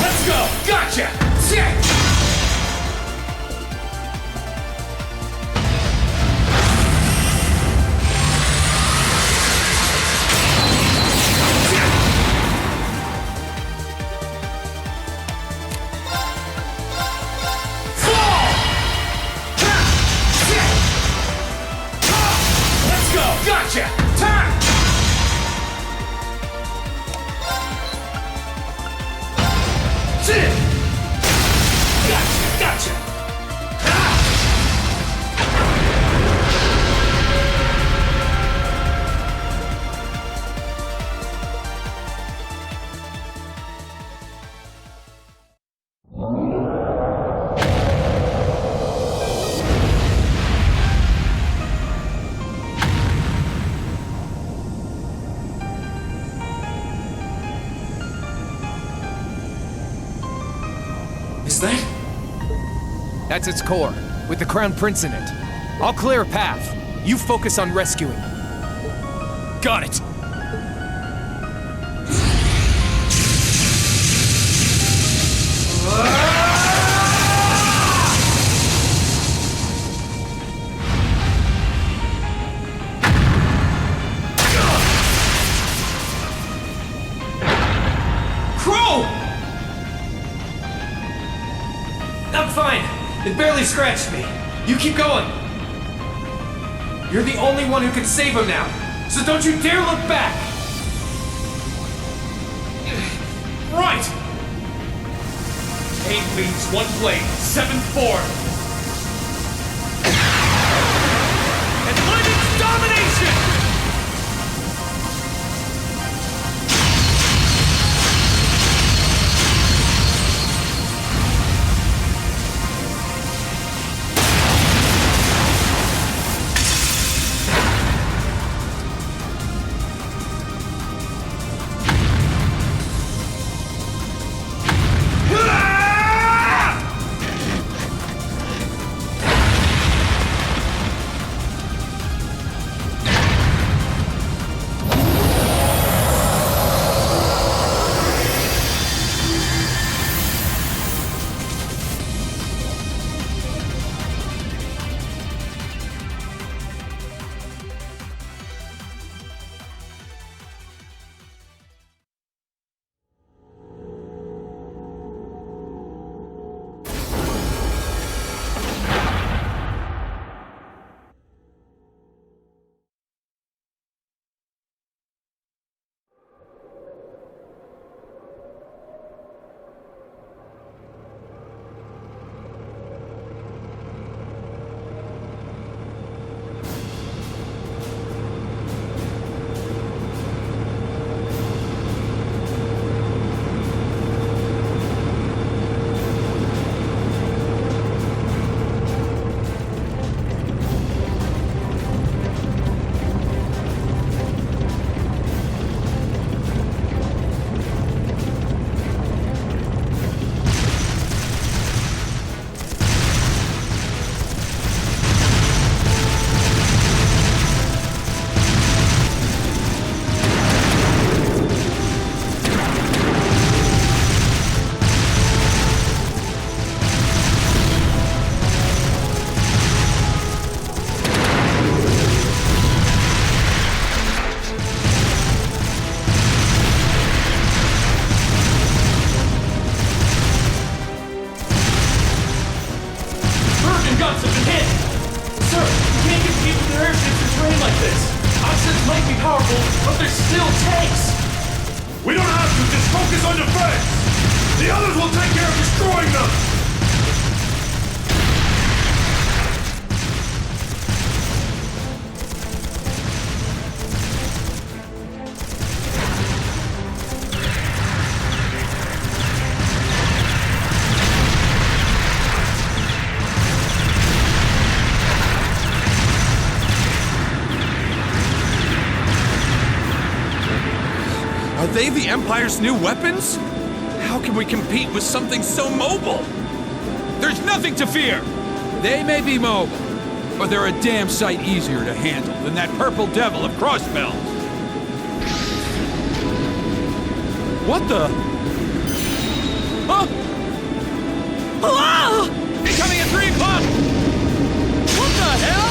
Let's go! Gotcha! Let's go! Gotcha! Time! Gotcha! That's its core, with the Crown Prince in it. I'll clear a path. You focus on rescuing. Got it! I'm fine. It barely scratched me. You keep going. You're the only one who can save him now, so don't you dare look back! Right! 8 leads, 1 blade, 7-4. And Lloyd's domination! Are they the Empire's new weapons? How can we compete with something so mobile? There's nothing to fear! They may be mobile, but they're a damn sight easier to handle than that purple devil of Crossbell. What the? Huh? Hello! Incoming at 3 o'clock! What the hell?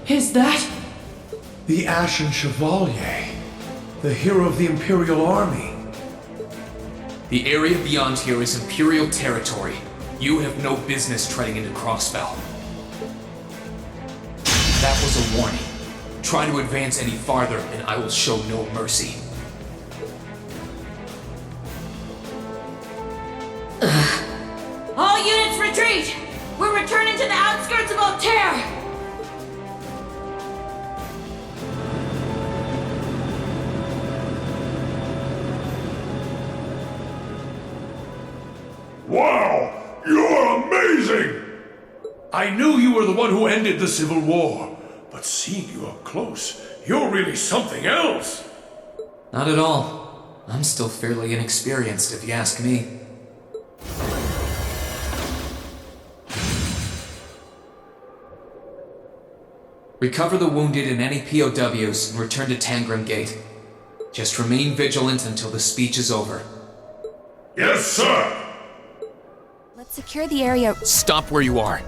Is that? The Ashen Chevalier, the hero of the Imperial Army. The area beyond here is Imperial territory. You have no business treading into Crossbell. That was a warning. Try to advance any farther, and I will show no mercy. All units retreat! We're returning to the outskirts of Altair! Wow! I knew you were the one who ended the Civil War, but seeing you up close, you're really something else. Not at all. I'm still fairly inexperienced, if you ask me. Recover the wounded and any POWs and return to Tangram Gate. Just remain vigilant until the speech is over. Yes, sir! Let's secure the area. Stop where you are.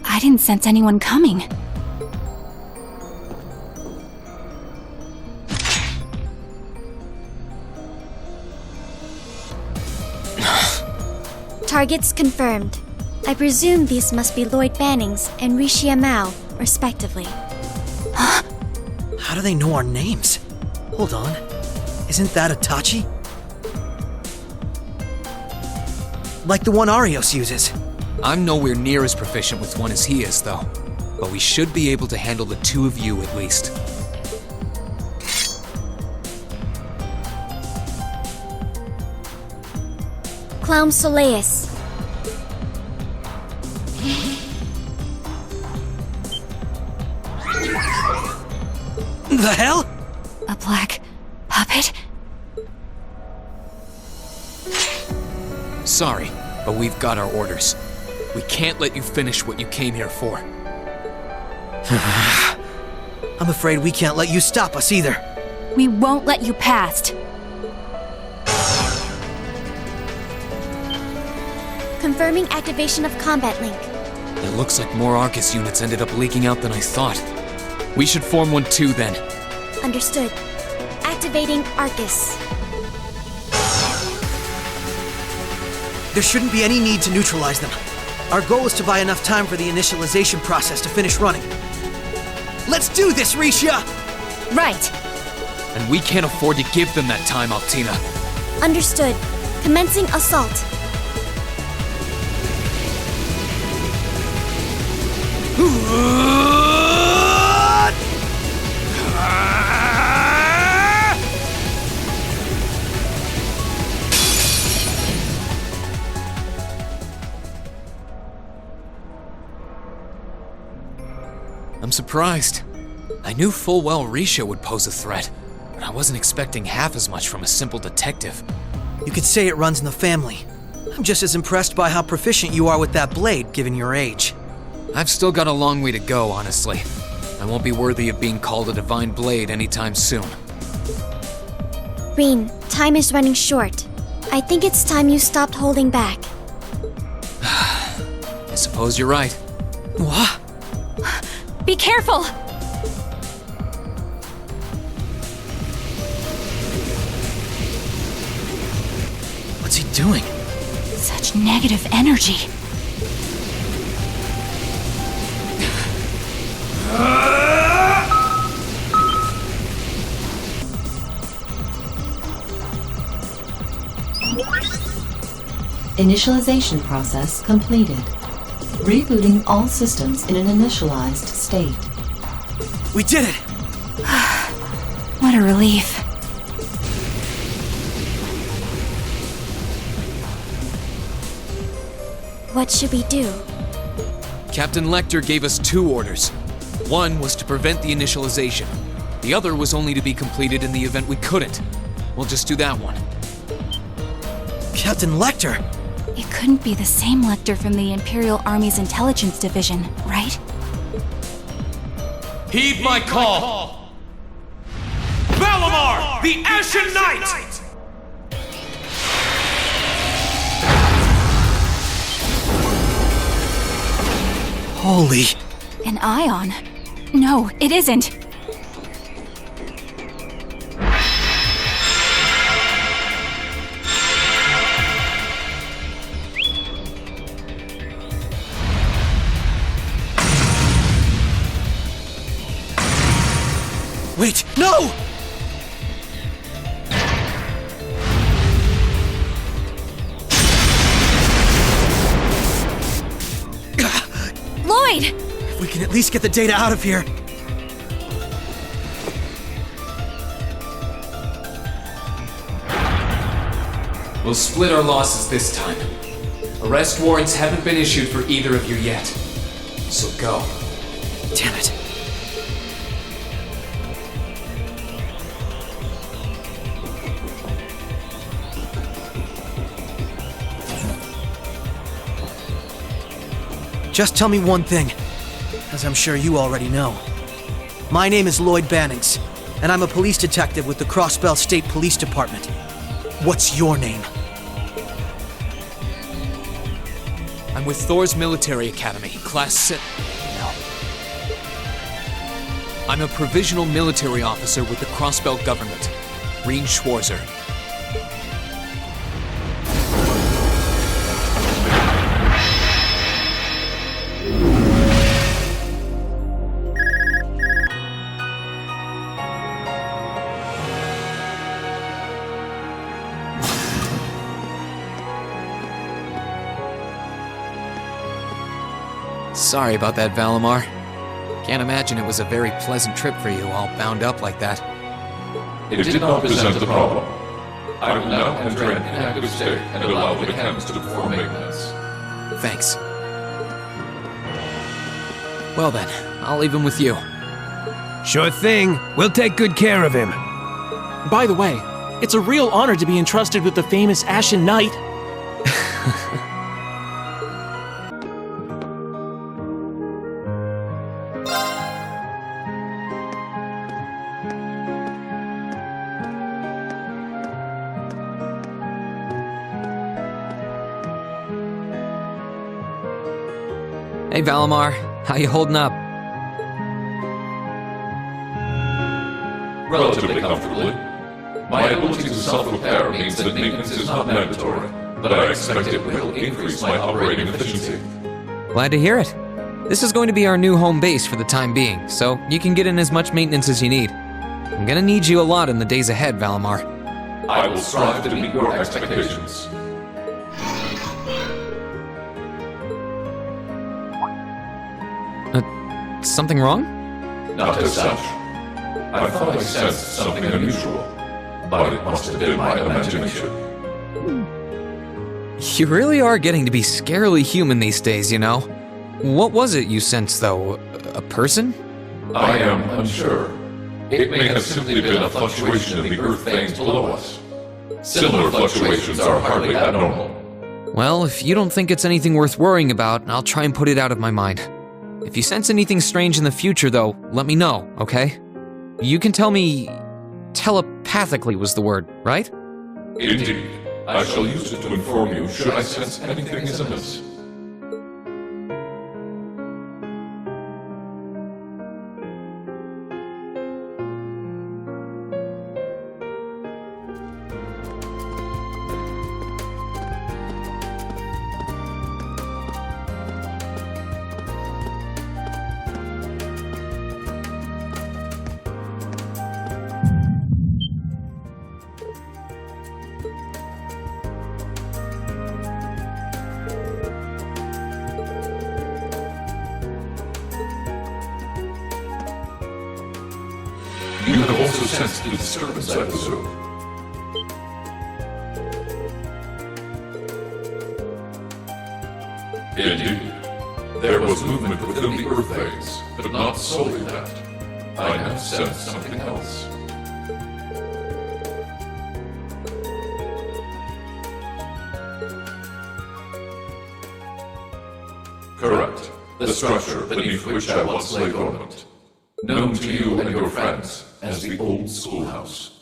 I didn't sense anyone coming. Targets confirmed. I presume these must be Lloyd Bannings and Rixia Mao, respectively. How do they know our names? Hold on. Isn't that a Tachi? Like the one Arios uses. I'm nowhere near as proficient with one as he is, though. But we should be able to handle the two of you at least. Clown Soleus. The hell? A black puppet? Sorry, but we've got our orders. We can't let you finish what you came here for. I'm afraid we can't let you stop us either. We won't let you past. Confirming activation of combat link. It looks like more Arcus units ended up leaking out than I thought. We should form one too, then. Understood. Activating Arcus. There shouldn't be any need to neutralize them. Our goal is to buy enough time for the initialization process to finish running. Let's do this, Rixia! Right. And we can't afford to give them that time, Altina. Understood. Commencing assault. I'm surprised. I knew full well Rixia would pose a threat, but I wasn't expecting half as much from a simple detective. You could say it runs in the family. I'm just as impressed by how proficient you are with that blade, given your age. I've still got a long way to go, honestly. I won't be worthy of being called a divine blade anytime soon. Rean, time is running short. I think it's time you stopped holding back. I suppose you're right. What? Be careful! What's he doing? Such negative energy. Initialization process completed. Rebooting all systems in an initialized state. We did it! What a relief. What should we do? Captain Lecter gave us two orders. One was to prevent the initialization. The other was only to be completed in the event we couldn't. We'll just do that one. Captain Lecter? It couldn't be the same Lecter from the Imperial Army's Intelligence Division, right? Heed my call! Valimar, the Ashen Knight! Holy... An ion? No, it isn't. Wait, no! Lloyd! If we can at least get the data out of here. We'll split our losses this time. Arrest warrants haven't been issued for either of you yet. So go. Damn it. Just tell me one thing, as I'm sure you already know. My name is Lloyd Bannings, and I'm a police detective with the Crossbell State Police Department. What's your name? I'm with Thor's Military Academy, Class 6. No. I'm a provisional military officer with the Crossbell government, Rean Schwarzer. Sorry about that, Valimar. Can't imagine it was a very pleasant trip for you, all bound up like that. It did not present a problem. I will now enter an inactive state and allow the mechanics to perform maintenance. Thanks. Well then, I'll leave him with you. Sure thing. We'll take good care of him. By the way, it's a real honor to be entrusted with the famous Ashen Knight. Hey Valimar, how you holding up? Relatively comfortably. My ability to self-repair means that maintenance is not mandatory, but I expect it will increase my operating efficiency. Glad to hear it. This is going to be our new home base for the time being, so you can get in as much maintenance as you need. I'm gonna need you a lot in the days ahead, Valimar. I will strive to meet your expectations. Something wrong? Not as such. I thought I sensed something unusual, but it must have been my imagination. You really are getting to be scarily human these days, you know? What was it you sensed, though? A person? I am unsure. It may have simply been a fluctuation in the earth veins below us. Similar fluctuations are hardly abnormal. Well, if you don't think it's anything worth worrying about, I'll try and put it out of my mind. If you sense anything strange in the future, though, let me know, okay? You can tell me... telepathically was the word, right? Indeed. I shall use it to inform you should I sense anything is amiss. You have also sensed the disturbance at Azure. Indeed. There was movement within the earth veins, but not solely that. I have sensed something else. Correct. The structure beneath which I once lay dormant. Known to you and your friends as the Old Schoolhouse.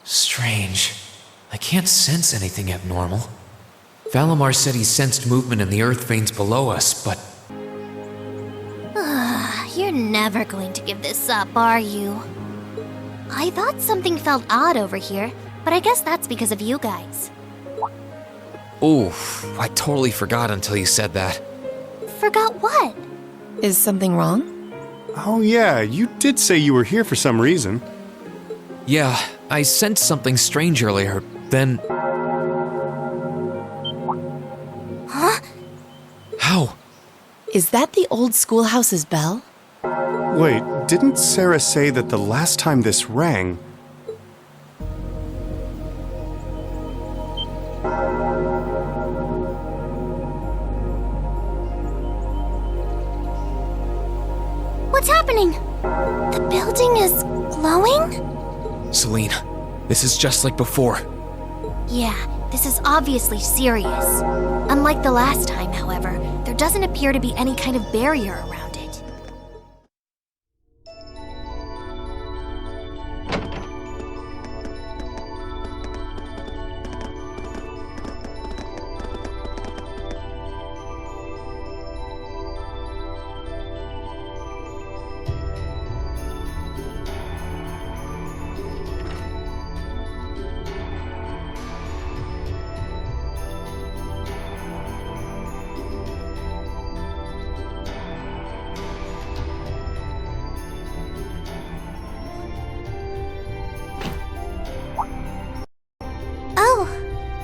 Strange. I can't sense anything abnormal. Valimar said he sensed movement in the earth veins below us, but... You're never going to give this up, are you? I thought something felt odd over here, but I guess that's because of you guys. Oof, I totally forgot until you said that. Forgot what? Is something wrong? Oh yeah, you did say you were here for some reason. Yeah, I sensed something strange earlier, then... How? Is that the old schoolhouse's bell? Wait, didn't Sarah say that the last time this rang... What's happening? The building is glowing? Celine, this is just like before. Yeah, this is obviously serious. Unlike the last time, however, there doesn't appear to be any kind of barrier around it.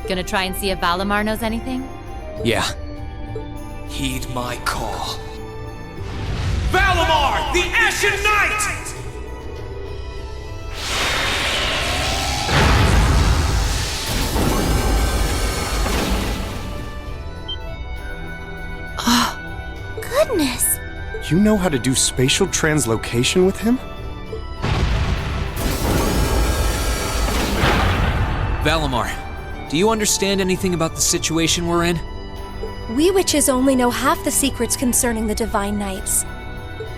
Gonna try and see if Valimar knows anything? Yeah. Heed my call. Valimar, the Ashen Knight! Goodness! You know how to do spatial translocation with him? Valimar, do you understand anything about the situation we're in? We witches only know half the secrets concerning the Divine Knights.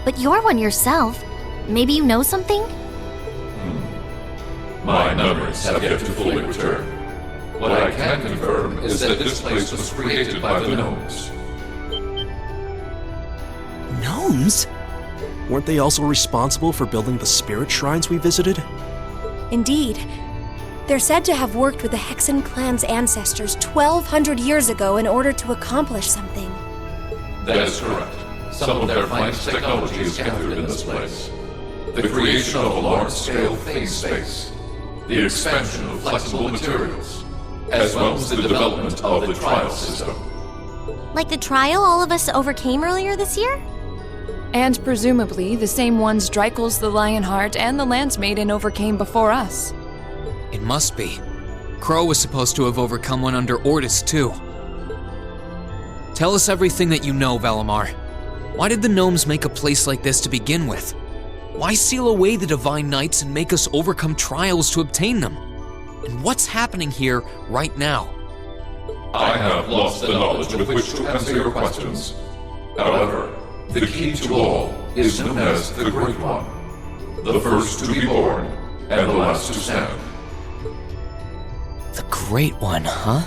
But you're one yourself. Maybe you know something? My memories have yet to fully return. What I can confirm is that this place was created by the gnomes. Gnomes? Weren't they also responsible for building the spirit shrines we visited? Indeed. They're said to have worked with the Hexen clan's ancestors 1,200 years ago in order to accomplish something. That is correct. Some of their finest technology is gathered in this place. The creation of a large-scale phase space, the expansion of flexible materials, as well as the development of the trial system. Like the trial all of us overcame earlier this year? And presumably the same ones Dreikel's the Lionheart and the Lance Maiden overcame before us. It must be. Crow was supposed to have overcome one under Ordis, too. Tell us everything that you know, Valimar. Why did the gnomes make a place like this to begin with? Why seal away the Divine Knights and make us overcome trials to obtain them? And what's happening here right now? I have lost the knowledge with which to answer your questions. However, the key to all is known as the Great One. The first to be born, and the last to stand. The Great One, huh?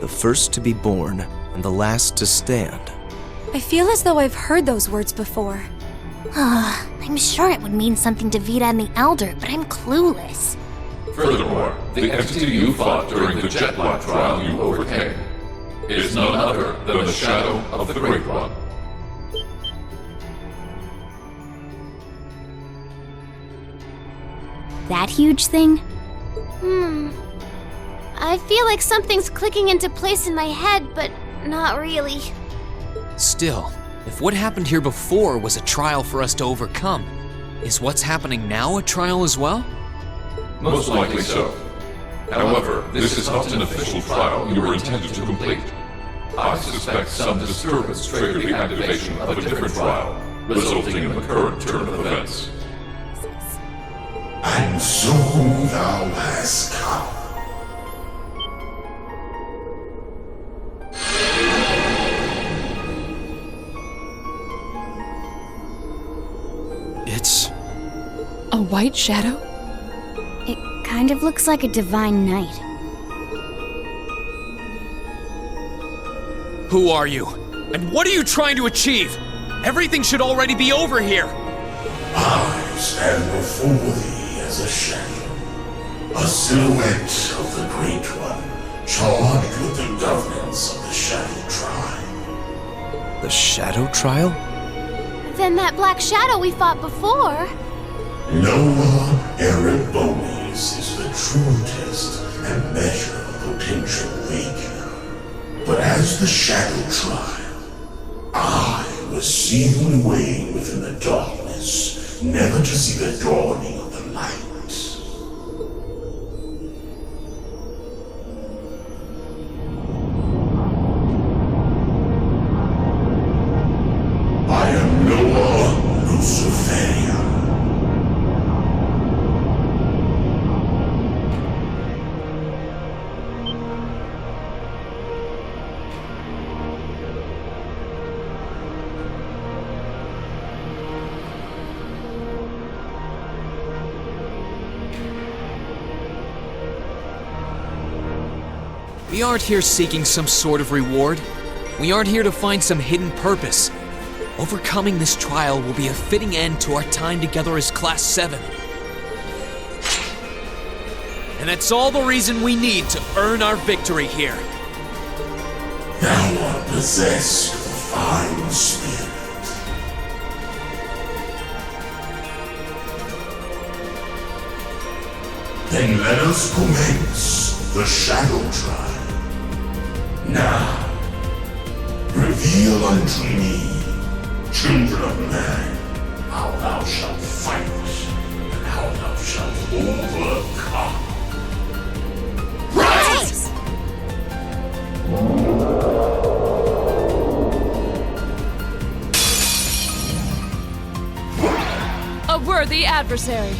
The first to be born, and the last to stand. I feel as though I've heard those words before. I'm sure it would mean something to Vita and the Elder, but I'm clueless. Furthermore, the entity you fought during the Jetblack trial you overcame is none other than the shadow of the Great One. That huge thing? I feel like something's clicking into place in my head, but not really. Still, if what happened here before was a trial for us to overcome, is what's happening now a trial as well? Most likely so. However, this is not an official trial you were intended to complete. I suspect some disturbance triggered the activation of a different trial, resulting in the current turn of events. And so thou hast come. It's... a white shadow? It kind of looks like a Divine Knight. Who are you? And what are you trying to achieve? Everything should already be over here! I stand before thee as a shadow, a silhouette of the Great One, charged with the governance of the Shadow Tribe. The Shadow Trial? Then that black shadow we fought before. Noah Erebonius is the true test and measure of potential awakener. But as the Shadow Trial, was sealed away within the darkness, never to see the dawning of the light. I am Noah Luciferia. We aren't here seeking some sort of reward. We aren't here to find some hidden purpose. Overcoming this trial will be a fitting end to our time together as Class 7. And that's all the reason we need to earn our victory here. Thou art possessed of a fine spirit. Then let us commence the Shadow Trial. Now, reveal unto me, children of man, how thou shalt fight, and how thou shalt overcome. Rise! A worthy adversary.